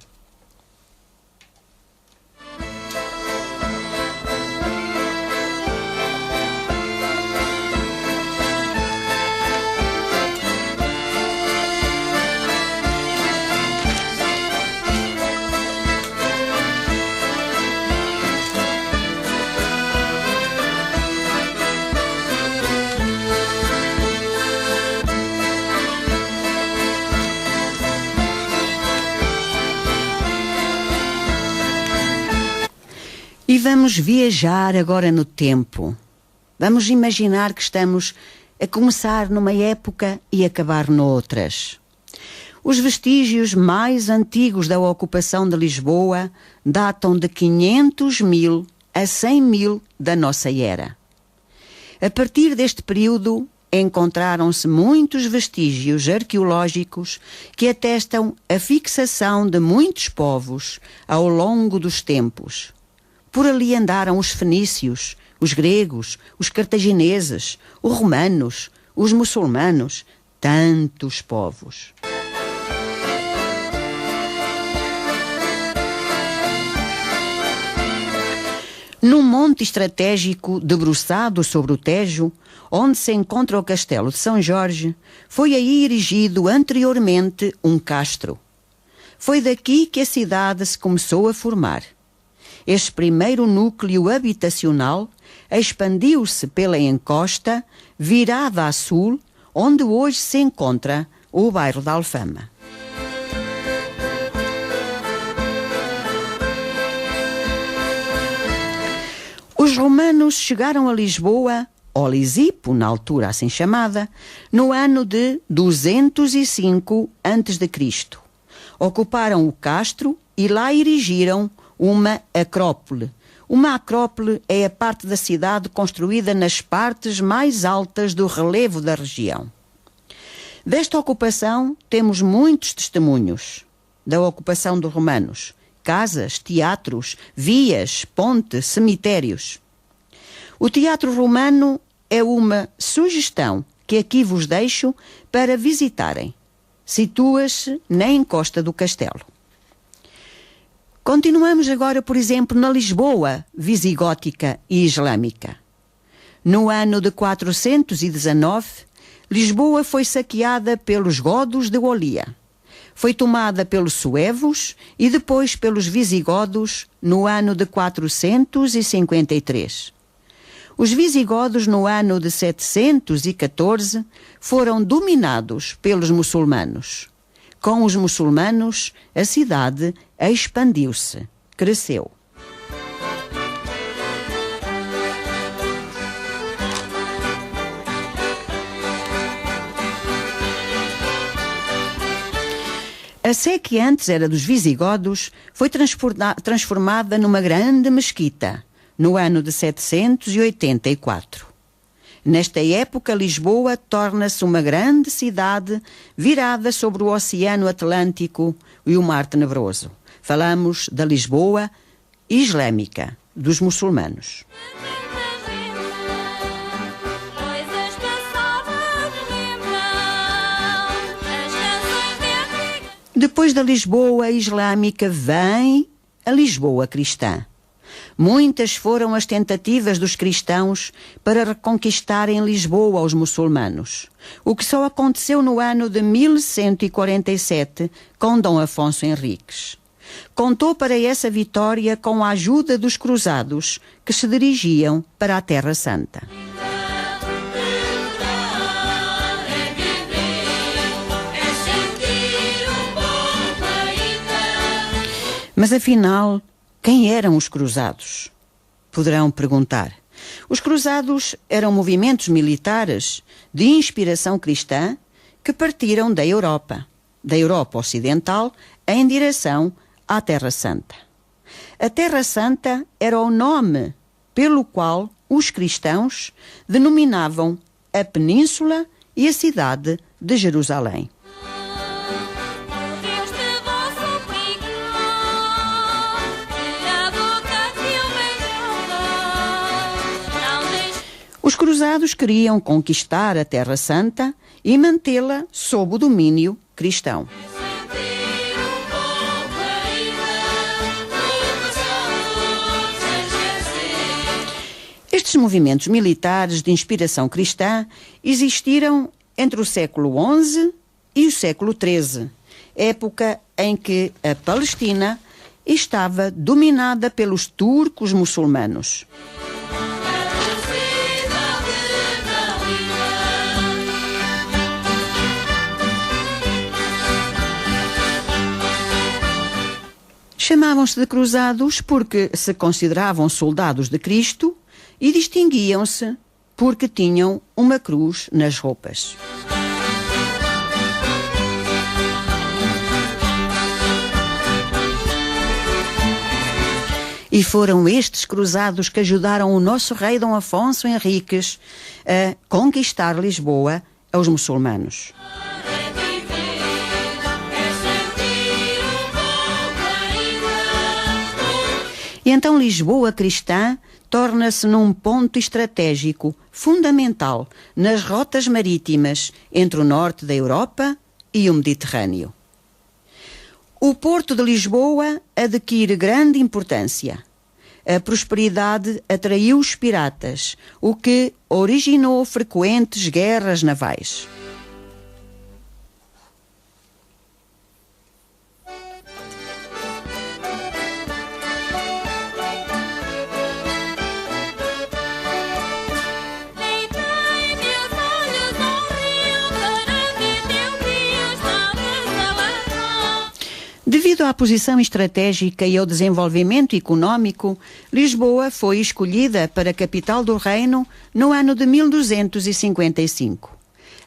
E vamos viajar agora no tempo. Vamos imaginar que estamos a começar numa época e acabar noutras. Os vestígios mais antigos da ocupação de Lisboa datam de 500.000 a 100.000 da nossa era. A partir deste período, encontraram-se muitos vestígios arqueológicos que atestam a fixação de muitos povos ao longo dos tempos. Por ali andaram os fenícios, os gregos, os cartagineses, os romanos, os muçulmanos, tantos povos. Num monte estratégico debruçado sobre o Tejo, onde se encontra o castelo de São Jorge, foi aí erigido anteriormente um castro. Foi daqui que a cidade se começou a formar. Este primeiro núcleo habitacional expandiu-se pela encosta, virada a sul, onde hoje se encontra o bairro da Alfama. Os romanos chegaram a Lisboa, ou Lisipo, na altura assim chamada, no ano de 205 a.C. Ocuparam o castro e lá erigiram uma acrópole. Uma acrópole é a parte da cidade construída nas partes mais altas do relevo da região. Desta ocupação temos muitos testemunhos. Da ocupação dos romanos: casas, teatros, vias, pontes, cemitérios. O teatro romano é uma sugestão que aqui vos deixo para visitarem. Situa-se na encosta do castelo. Continuamos agora, por exemplo, na Lisboa visigótica e islâmica. No ano de 419, Lisboa foi saqueada pelos godos de Olia. Foi tomada pelos suevos e depois pelos visigodos no ano de 453. Os visigodos, no ano de 714, foram dominados pelos muçulmanos. Com os muçulmanos, a cidade expandiu-se, cresceu. A sé que antes era dos visigodos foi transformada numa grande mesquita, no ano de 784. Nesta época, Lisboa torna-se uma grande cidade virada sobre o Oceano Atlântico e o Mar Tenebroso. Falamos da Lisboa islâmica, dos muçulmanos. Depois da Lisboa islâmica vem a Lisboa cristã. Muitas foram as tentativas dos cristãos para reconquistarem Lisboa aos muçulmanos, o que só aconteceu no ano de 1147 com Dom Afonso Henriques. Contou para essa vitória com a ajuda dos cruzados que se dirigiam para a Terra Santa. Mas afinal, quem eram os cruzados? Poderão perguntar. Os cruzados eram movimentos militares de inspiração cristã que partiram da Europa Ocidental, em direção à Terra Santa. A Terra Santa era o nome pelo qual os cristãos denominavam a Península e a cidade de Jerusalém. Os cruzados queriam conquistar a Terra Santa e mantê-la sob o domínio cristão. Estes movimentos militares de inspiração cristã existiram entre o século XI e o século XIII, época em que a Palestina estava dominada pelos turcos muçulmanos. Chamavam-se de cruzados porque se consideravam soldados de Cristo e distinguiam-se porque tinham uma cruz nas roupas. E foram estes cruzados que ajudaram o nosso rei Dom Afonso Henriques a conquistar Lisboa aos muçulmanos. E então Lisboa cristã torna-se num ponto estratégico fundamental nas rotas marítimas entre o norte da Europa e o Mediterrâneo. O porto de Lisboa adquire grande importância. A prosperidade atraiu os piratas, o que originou frequentes guerras navais. Devido à posição estratégica e ao desenvolvimento económico, Lisboa foi escolhida para capital do reino no ano de 1255.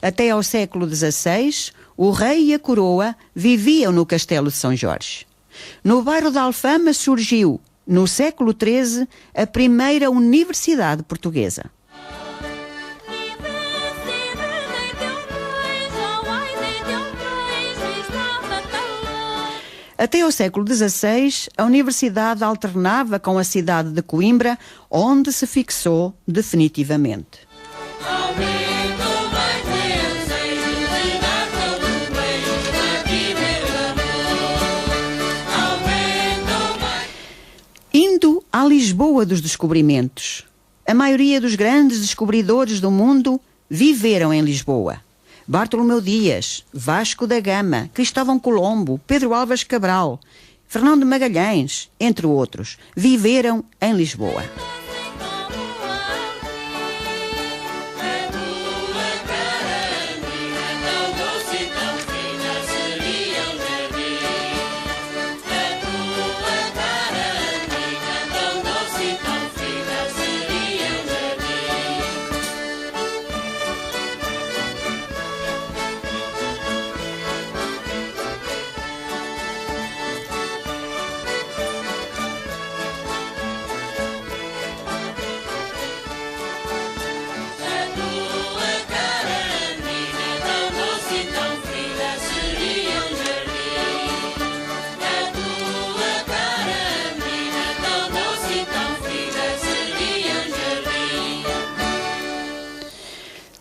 Até ao século XVI, o rei e a coroa viviam no Castelo de São Jorge. No bairro da Alfama surgiu, no século XIII, a primeira universidade portuguesa. Até ao século XVI, a universidade alternava com a cidade de Coimbra, onde se fixou definitivamente. Indo à Lisboa dos descobrimentos, a maioria dos grandes descobridores do mundo viveram em Lisboa. Bartolomeu Dias, Vasco da Gama, Cristóvão Colombo, Pedro Álvares Cabral, Fernão de Magalhães, entre outros, viveram em Lisboa.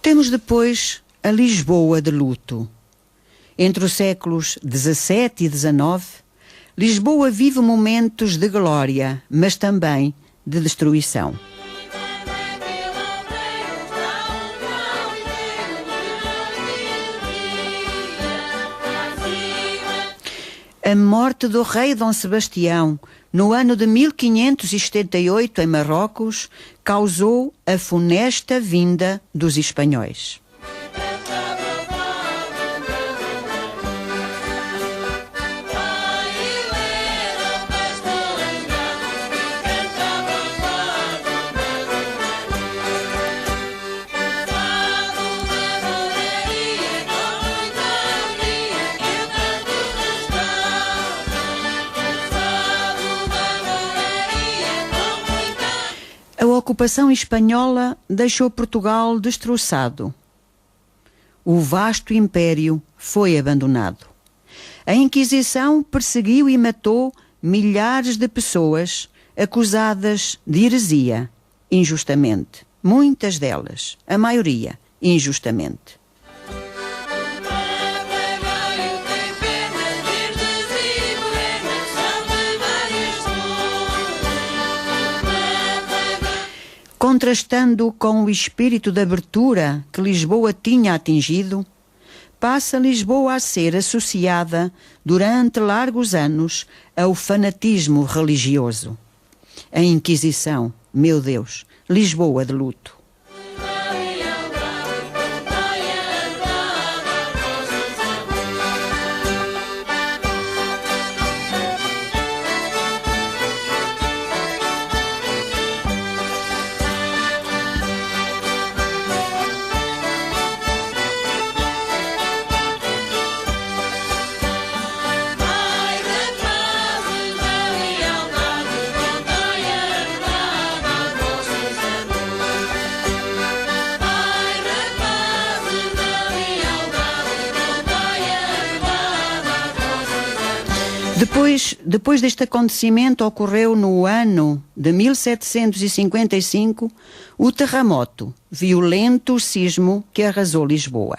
Temos depois a Lisboa de luto. Entre os séculos XVII e XIX, Lisboa vive momentos de glória, mas também de destruição. A morte do rei Dom Sebastião, no ano de 1578, em Marrocos, causou a funesta vinda dos espanhóis. A ocupação espanhola deixou Portugal destroçado. O vasto império foi abandonado. A Inquisição perseguiu e matou milhares de pessoas acusadas de heresia, injustamente. Muitas delas, a maioria, injustamente. Contrastando com o espírito de abertura que Lisboa tinha atingido, passa Lisboa a ser associada, durante largos anos, ao fanatismo religioso. A Inquisição, meu Deus, Lisboa de luto. Depois deste acontecimento, ocorreu no ano de 1755 o terremoto, violento sismo que arrasou Lisboa.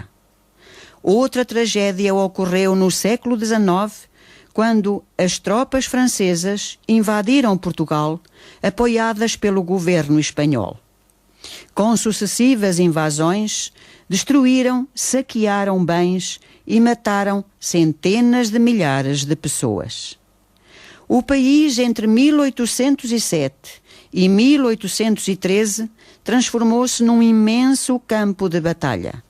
Outra tragédia ocorreu no século XIX, quando as tropas francesas invadiram Portugal, apoiadas pelo governo espanhol. Com sucessivas invasões, destruíram, saquearam bens e mataram centenas de milhares de pessoas. O país, entre 1807 e 1813, transformou-se num imenso campo de batalha.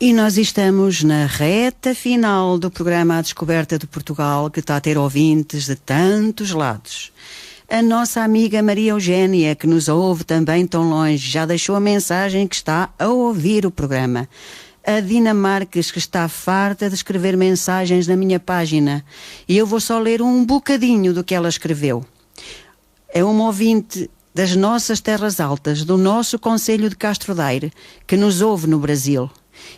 E nós estamos na reta final do programa A Descoberta de Portugal, que está a ter ouvintes de tantos lados. A nossa amiga Maria Eugénia, que nos ouve também tão longe, já deixou a mensagem que está a ouvir o programa. A Dina Marques, que está farta de escrever mensagens na minha página, e eu vou só ler um bocadinho do que ela escreveu. É uma ouvinte das nossas terras altas, do nosso concelho de Castro Daire, que nos ouve no Brasil.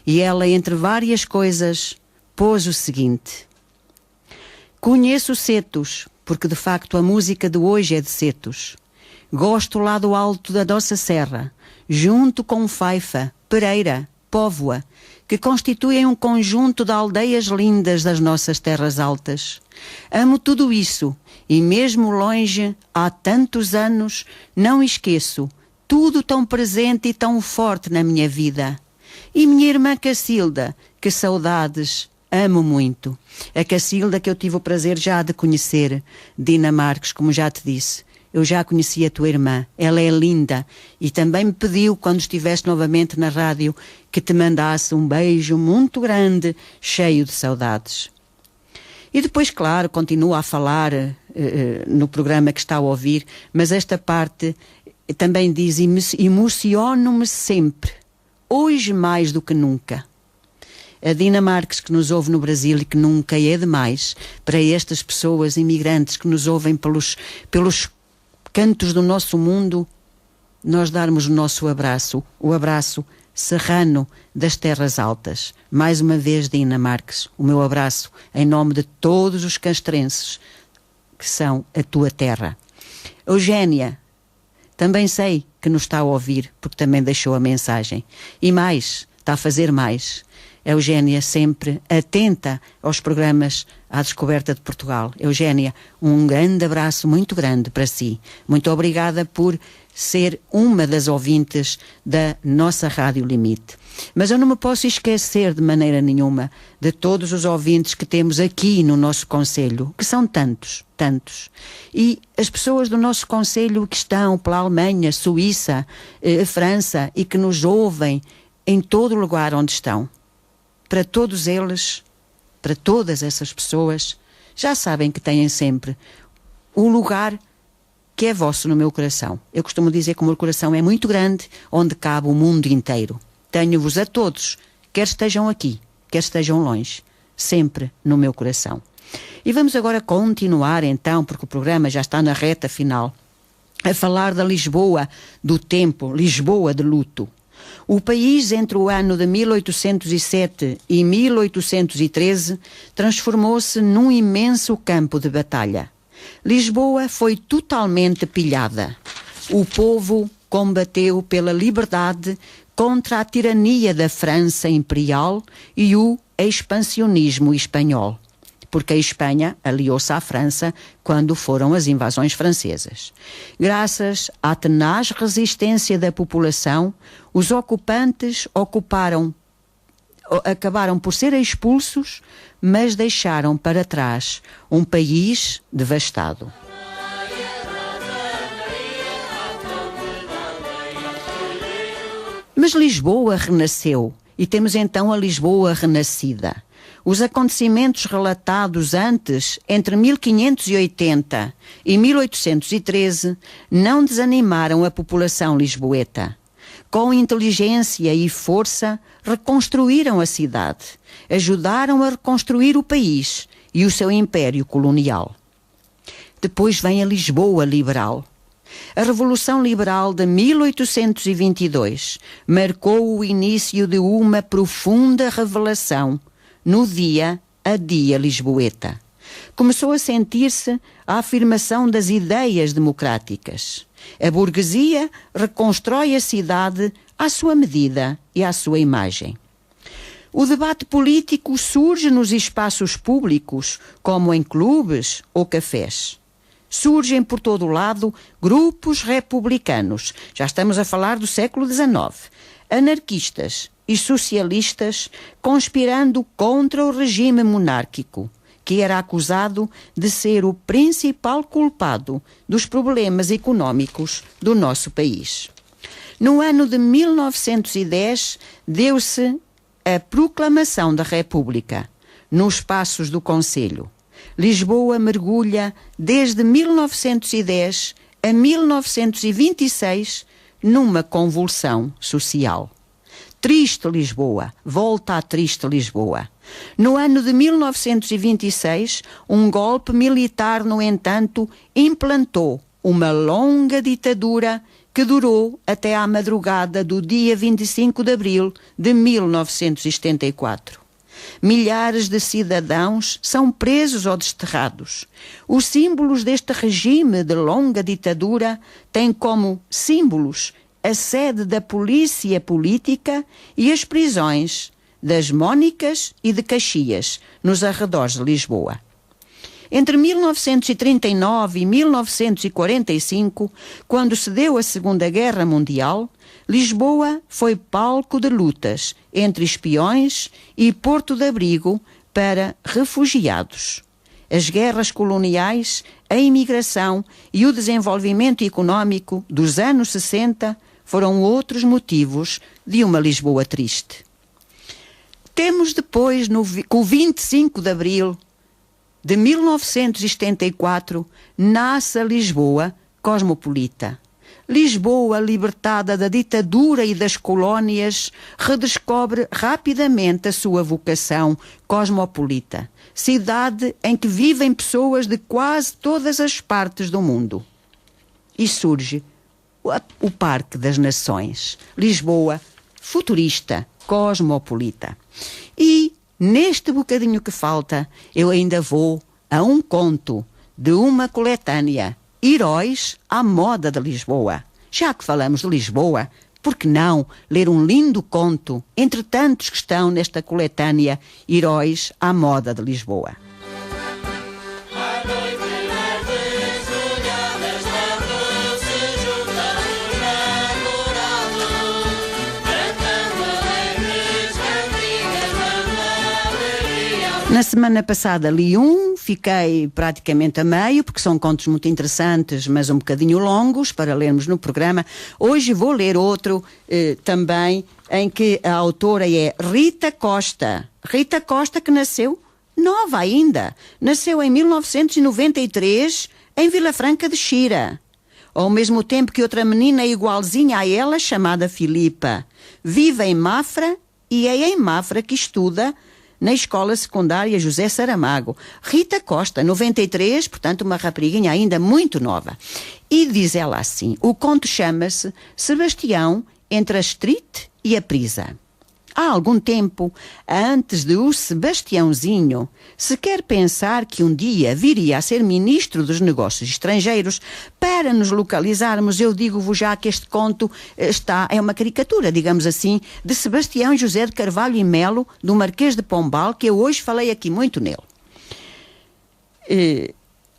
E ela, entre várias coisas, pôs o seguinte: conheço Setos, porque de facto a música de hoje é de Setos. Gosto lá do alto da nossa serra, junto com Faifa, Pereira, Póvoa, que constituem um conjunto de aldeias lindas das nossas terras altas. Amo tudo isso, e mesmo longe, há tantos anos, não esqueço, tudo tão presente e tão forte na minha vida. E minha irmã Cacilda, que saudades, amo muito. A Cacilda, que eu tive o prazer já de conhecer, Dina Marques, como já te disse. Eu já conheci a tua irmã, ela é linda e também me pediu, quando estiveste novamente na rádio, que te mandasse um beijo muito grande, cheio de saudades. E depois, claro, continua a falar no programa que está a ouvir, mas esta parte também diz: emociono-me sempre, hoje mais do que nunca. A Dina Marques, que nos ouve no Brasil e que nunca é demais para estas pessoas imigrantes que nos ouvem pelos cantos do nosso mundo, nós darmos o nosso abraço, o abraço serrano das terras altas. Mais uma vez, Dina Marques, o meu abraço em nome de todos os castrenses que são a tua terra. Eugénia, também sei que nos está a ouvir, porque também deixou a mensagem. E mais, está a fazer mais. Eugénia sempre atenta aos programas à descoberta de Portugal. Eugénia, um grande abraço muito grande para si. Muito obrigada por ser uma das ouvintes da nossa Rádio Limite. Mas eu não me posso esquecer de maneira nenhuma de todos os ouvintes que temos aqui no nosso concelho, que são tantos. E as pessoas do nosso concelho que estão pela Alemanha, Suíça, França e que nos ouvem em todo lugar onde estão. Para todos eles, para todas essas pessoas, já sabem que têm sempre o lugar que é vosso no meu coração. Eu costumo dizer que o meu coração é muito grande, onde cabe o mundo inteiro. Tenho-vos a todos, quer estejam aqui, quer estejam longe, sempre no meu coração. E vamos agora continuar então, porque o programa já está na reta final, a falar da Lisboa do tempo, Lisboa de luto. O país, entre o ano de 1807 e 1813, transformou-se num imenso campo de batalha. Lisboa foi totalmente pilhada. O povo combateu pela liberdade contra a tirania da França imperial e o expansionismo espanhol, porque a Espanha aliou-se à França quando foram as invasões francesas. Graças à tenaz resistência da população, os ocupantes acabaram por ser expulsos, mas deixaram para trás um país devastado. Mas Lisboa renasceu, e temos então a Lisboa renascida. Os acontecimentos relatados antes, entre 1580 e 1813, não desanimaram a população lisboeta. Com inteligência e força, reconstruíram a cidade, ajudaram a reconstruir o país e o seu império colonial. Depois vem a Lisboa liberal. A Revolução Liberal de 1822 marcou o início de uma profunda revelação no dia a dia lisboeta. Começou a sentir-se a afirmação das ideias democráticas. A burguesia reconstrói a cidade à sua medida e à sua imagem. O debate político surge nos espaços públicos, como em clubes ou cafés. Surgem por todo o lado grupos republicanos, já estamos a falar do século XIX, anarquistas e socialistas conspirando contra o regime monárquico, que era acusado de ser o principal culpado dos problemas económicos do nosso país. No ano de 1910, deu-se a proclamação da República, nos passos do Conselho. Lisboa mergulha desde 1910 a 1926 numa convulsão social. Triste Lisboa, volta à triste Lisboa. No ano de 1926, um golpe militar, no entanto, implantou uma longa ditadura que durou até à madrugada do dia 25 de abril de 1974. Milhares de cidadãos são presos ou desterrados. Os símbolos deste regime de longa ditadura têm como símbolos a sede da polícia política e as prisões das Mónicas e de Caxias, nos arredores de Lisboa. Entre 1939 e 1945, quando se deu a Segunda Guerra Mundial, Lisboa foi palco de lutas entre espiões e porto de abrigo para refugiados. As guerras coloniais, a imigração e o desenvolvimento económico dos anos 60 foram outros motivos de uma Lisboa triste. Temos depois, com o 25 de abril de 1974, nasce a Lisboa cosmopolita. Lisboa, libertada da ditadura e das colónias, redescobre rapidamente a sua vocação cosmopolita. Cidade em que vivem pessoas de quase todas as partes do mundo. E surge o Parque das Nações. Lisboa, futurista, cosmopolita. E, neste bocadinho que falta, eu ainda vou a um conto de uma coletânea, Heróis à Moda de Lisboa. Já que falamos de Lisboa, por que não ler um lindo conto entre tantos que estão nesta coletânea Heróis à Moda de Lisboa? Na semana passada li um, fiquei praticamente a meio, porque são contos muito interessantes, mas um bocadinho longos para lermos no programa. Hoje vou ler outro também, em que a autora é Rita Costa. Rita Costa, que nasceu nova ainda. Nasceu em 1993, em Vila Franca de Xira. Ao mesmo tempo que outra menina igualzinha a ela, chamada Filipa. Vive em Mafra e é em Mafra que estuda na escola secundária José Saramago. Rita Costa, 93, portanto uma rapariguinha ainda muito nova. E diz ela assim, o conto chama-se Sebastião entre a Street e a Prisa. Há algum tempo, antes de o Sebastiãozinho sequer pensar que um dia viria a ser ministro dos Negócios Estrangeiros, para nos localizarmos, eu digo-vos já que este conto é uma caricatura, digamos assim, de Sebastião José de Carvalho e Melo, do Marquês de Pombal, que eu hoje falei aqui muito nele.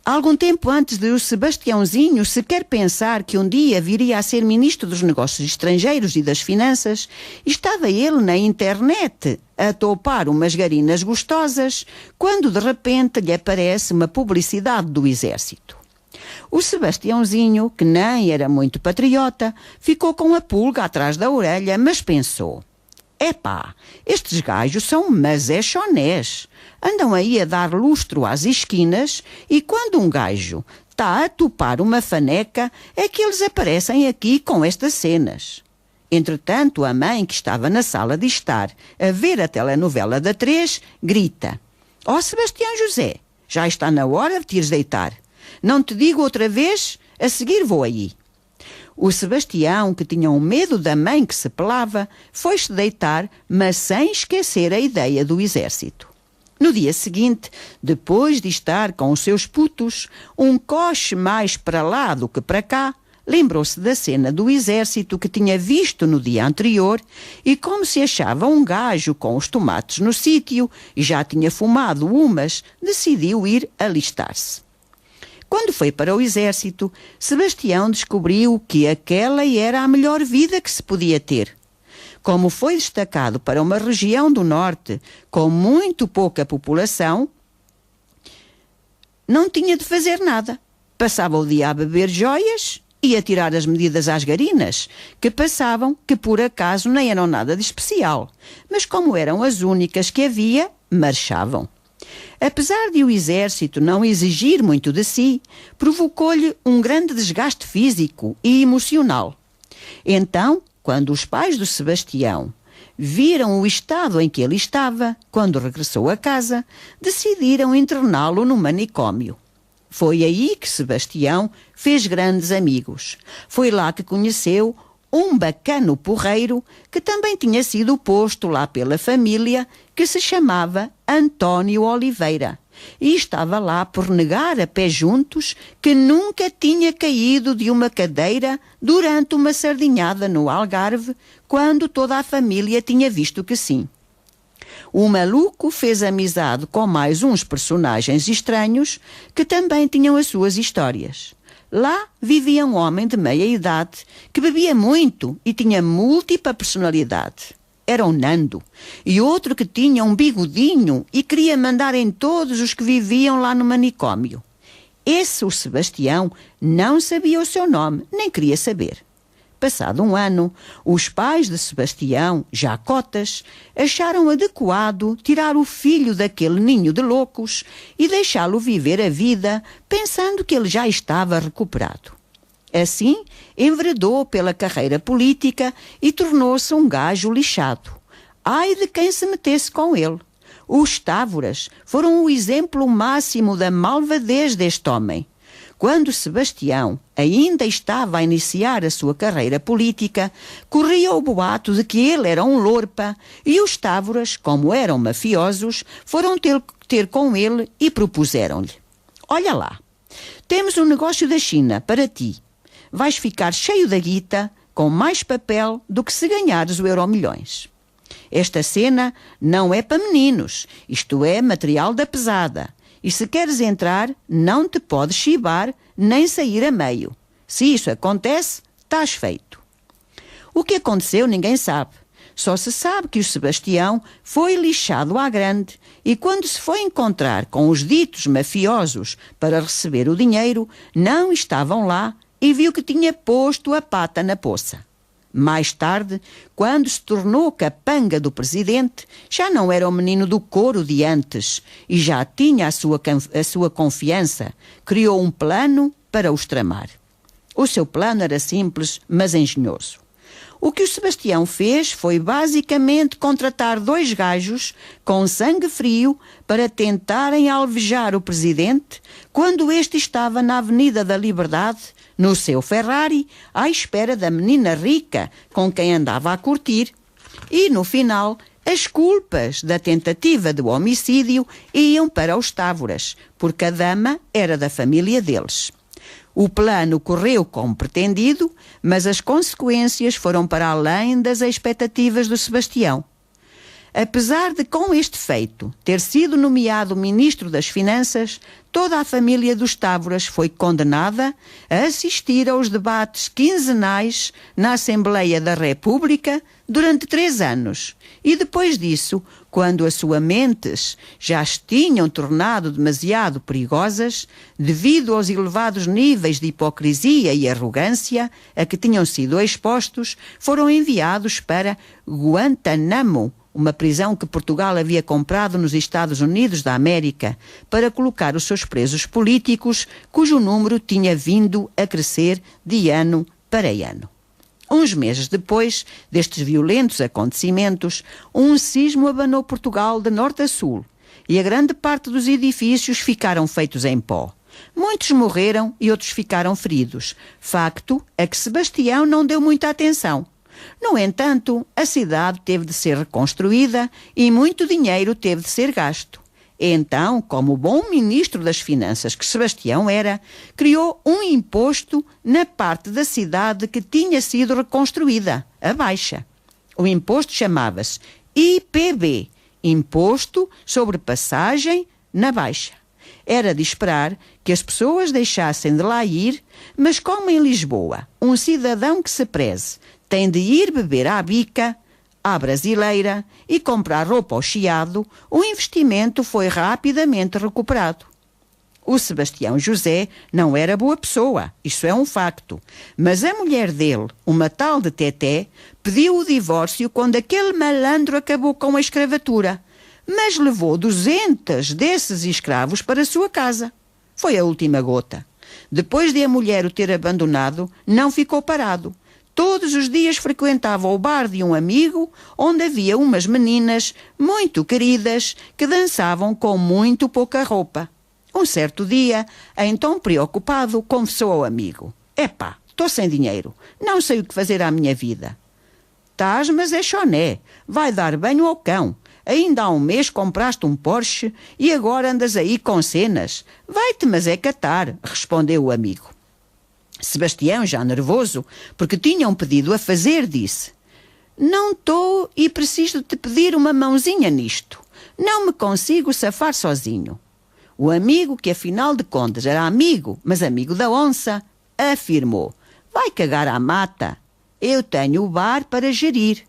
Algum tempo antes de o Sebastiãozinho sequer pensar que um dia viria a ser ministro dos Negócios Estrangeiros e das Finanças, estava ele na internet a topar umas garinas gostosas, quando de repente lhe aparece uma publicidade do Exército. O Sebastiãozinho, que nem era muito patriota, ficou com a pulga atrás da orelha, mas pensou: epá, estes gajos são mazé-chonés. Andam aí a dar lustro às esquinas e quando um gajo está a topar uma faneca é que eles aparecem aqui com estas cenas. Entretanto, a mãe, que estava na sala de estar a ver a telenovela da 3, grita: ó Sebastião José, já está na hora de te ires deitar. Não te digo outra vez, a seguir vou aí. O Sebastião, que tinha um medo da mãe que se pelava, foi-se deitar, mas sem esquecer a ideia do Exército. No dia seguinte, depois de estar com os seus putos, um coche mais para lá do que para cá, lembrou-se da cena do Exército que tinha visto no dia anterior e, como se achava um gajo com os tomates no sítio e já tinha fumado umas, decidiu ir alistar-se. Quando foi para o Exército, Sebastião descobriu que aquela era a melhor vida que se podia ter. Como foi destacado para uma região do norte com muito pouca população, não tinha de fazer nada. Passava o dia a beber joias e a tirar as medidas às garinas, que passavam, que por acaso nem eram nada de especial, mas como eram as únicas que havia, marchavam. Apesar de o Exército não exigir muito de si, provocou-lhe um grande desgaste físico e emocional. Então, quando os pais do Sebastião viram o estado em que ele estava, quando regressou a casa, decidiram interná-lo no manicômio. Foi aí que Sebastião fez grandes amigos. Foi lá que conheceu um bacano porreiro que também tinha sido posto lá pela família, que se chamava António Oliveira. E estava lá por negar a pé juntos que nunca tinha caído de uma cadeira durante uma sardinhada no Algarve, quando toda a família tinha visto que sim. O maluco fez amizade com mais uns personagens estranhos que também tinham as suas histórias. Lá vivia um homem de meia idade que bebia muito e tinha múltipla personalidade. era o Nando, e outro que tinha um bigodinho e queria mandar em todos os que viviam lá no manicômio. Esse, o Sebastião, não sabia o seu nome, nem queria saber. Passado um ano, os pais de Sebastião, já cotas, acharam adequado tirar o filho daquele ninho de loucos e deixá-lo viver a vida, pensando que ele já estava recuperado. Assim, enveredou pela carreira política e tornou-se um gajo lixado. Ai de quem se metesse com ele! Os Távoras foram o exemplo máximo da malvadez deste homem. Quando Sebastião ainda estava a iniciar a sua carreira política, corria o boato de que ele era um lorpa e os Távoras, como eram mafiosos, foram ter com ele e propuseram-lhe: olha lá, temos um negócio da China para ti. Vais ficar cheio da guita, com mais papel do que se ganhares o Euromilhões. Esta cena não é para meninos, isto é material da pesada. E se queres entrar, não te podes chibar nem sair a meio. Se isso acontece, estás feito. O que aconteceu ninguém sabe. Só se sabe que o Sebastião foi lixado à grande e quando se foi encontrar com os ditos mafiosos para receber o dinheiro, não estavam lá e viu que tinha posto a pata na poça. Mais tarde, quando se tornou capanga do presidente, já não era o menino do couro de antes e já tinha a sua confiança. Criou um plano para os tramar. O seu plano era simples, mas engenhoso. O que o Sebastião fez foi basicamente contratar 2 gajos com sangue frio para tentarem alvejar o presidente quando este estava na Avenida da Liberdade, no seu Ferrari, à espera da menina rica com quem andava a curtir. E, no final, as culpas da tentativa de homicídio iam para os Távoras, porque a dama era da família deles. O plano correu como pretendido, mas as consequências foram para além das expectativas do Sebastião. Apesar de, com este feito, ter sido nomeado ministro das Finanças, toda a família dos Távoras foi condenada a assistir aos debates quinzenais na Assembleia da República durante 3 anos. E depois disso, quando as suas mentes já se tinham tornado demasiado perigosas, devido aos elevados níveis de hipocrisia e arrogância a que tinham sido expostos, foram enviados para Guantánamo, uma prisão que Portugal havia comprado nos Estados Unidos da América, para colocar os seus presos políticos, cujo número tinha vindo a crescer de ano para ano. Uns meses depois destes violentos acontecimentos, um sismo abanou Portugal de norte a sul e a grande parte dos edifícios ficaram feitos em pó. Muitos morreram e outros ficaram feridos, facto a que Sebastião não deu muita atenção. No entanto, a cidade teve de ser reconstruída e muito dinheiro teve de ser gasto. Então, como bom ministro das Finanças que Sebastião era, criou um imposto na parte da cidade que tinha sido reconstruída, a Baixa. O imposto chamava-se IPB, Imposto sobre Passagem na Baixa. Era de esperar que as pessoas deixassem de lá ir, mas como em Lisboa, um cidadão que se preze tem de ir beber à bica, à brasileira e comprar roupa ao chiado, o investimento foi rapidamente recuperado. O Sebastião José não era boa pessoa, isso é um facto, mas a mulher dele, uma tal de Teté, pediu o divórcio quando aquele malandro acabou com a escravatura, mas levou 200 desses escravos para a sua casa. Foi a última gota. Depois de a mulher o ter abandonado, não ficou parado. Todos os dias frequentava o bar de um amigo, onde havia umas meninas muito queridas que dançavam com muito pouca roupa. Um certo dia, então preocupado, confessou ao amigo: "Epá, estou sem dinheiro, não sei o que fazer à minha vida." "Tás, mas é choné, vai dar banho ao cão. Ainda há um mês compraste um Porsche e agora andas aí com cenas. Vai-te, mas é catar", respondeu o amigo. Sebastião, já nervoso, porque tinham pedido a fazer, disse: "Não estou e preciso te pedir uma mãozinha nisto. Não me consigo safar sozinho." O amigo, que afinal de contas era amigo, mas amigo da onça, afirmou: "Vai cagar à mata. Eu tenho o bar para gerir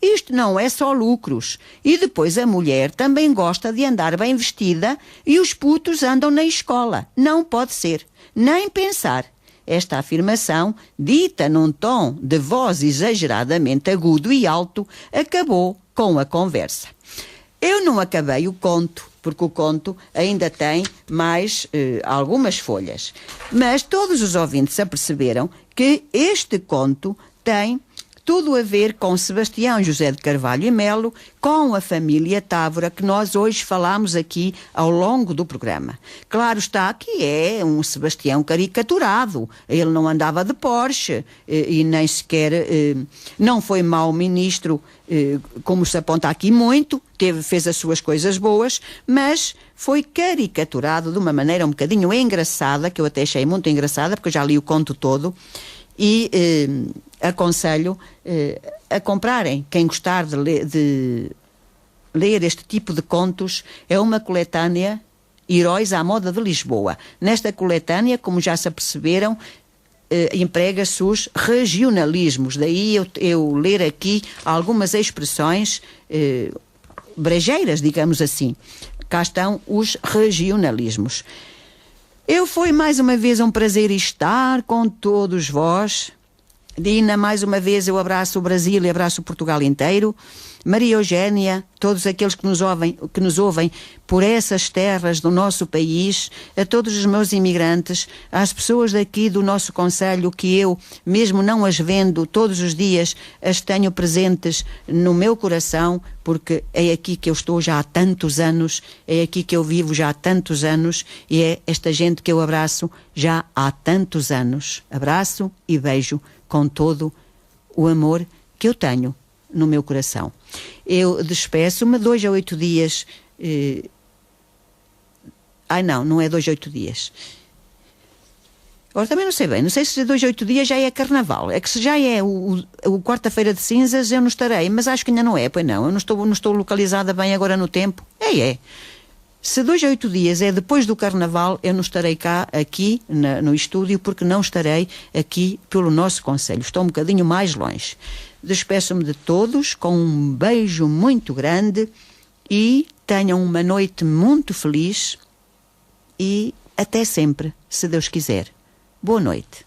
Isto não é só lucros. E depois a mulher também gosta de andar bem vestida e os putos andam na escola. Não pode ser. Nem pensar. Esta afirmação, dita num tom de voz exageradamente agudo e alto, acabou com a conversa. Eu não acabei o conto, porque o conto ainda tem mais algumas folhas. Mas todos os ouvintes aperceberam que este conto tem tudo a ver com Sebastião José de Carvalho e Melo, com a família Távora, que nós hoje falamos aqui ao longo do programa. Claro está que é um Sebastião caricaturado. Ele não andava de Porsche e nem sequer não foi mau ministro, como se aponta aqui muito, fez as suas coisas boas, mas foi caricaturado de uma maneira um bocadinho engraçada, que eu até achei muito engraçada, porque eu já li o conto todo, e aconselho a comprarem. Quem gostar de ler este tipo de contos, é uma coletânea Heróis à Moda de Lisboa. Nesta coletânea, como já se aperceberam, emprega-se os regionalismos. Daí eu ler aqui algumas expressões brejeiras, digamos assim. Cá estão os regionalismos. Foi mais uma vez um prazer estar com todos vós. Dina, mais uma vez eu abraço o Brasil e abraço o Portugal inteiro. Maria Eugénia, todos aqueles que nos ouvem por essas terras do nosso país, a todos os meus imigrantes, às pessoas daqui do nosso concelho, que eu, mesmo não as vendo todos os dias, as tenho presentes no meu coração, porque é aqui que eu estou já há tantos anos, é aqui que eu vivo já há tantos anos, e é esta gente que eu abraço já há tantos anos. Abraço e beijo com todo o amor que eu tenho no meu coração. Eu despeço-me 2 a 8 dias. Não é 2 a 8 dias. Agora também não sei bem, não sei se 2 a 8 dias já é carnaval. É que se já é o quarta-feira de cinzas, eu não estarei, mas acho que ainda não é, pois não. Eu não estou localizada bem agora no tempo. É. Se 2 a 8 dias é depois do carnaval, eu não estarei cá, aqui, no estúdio, porque não estarei aqui pelo nosso concelho. Estou um bocadinho mais longe. Despeço-me de todos com um beijo muito grande e tenham uma noite muito feliz e até sempre, se Deus quiser. Boa noite.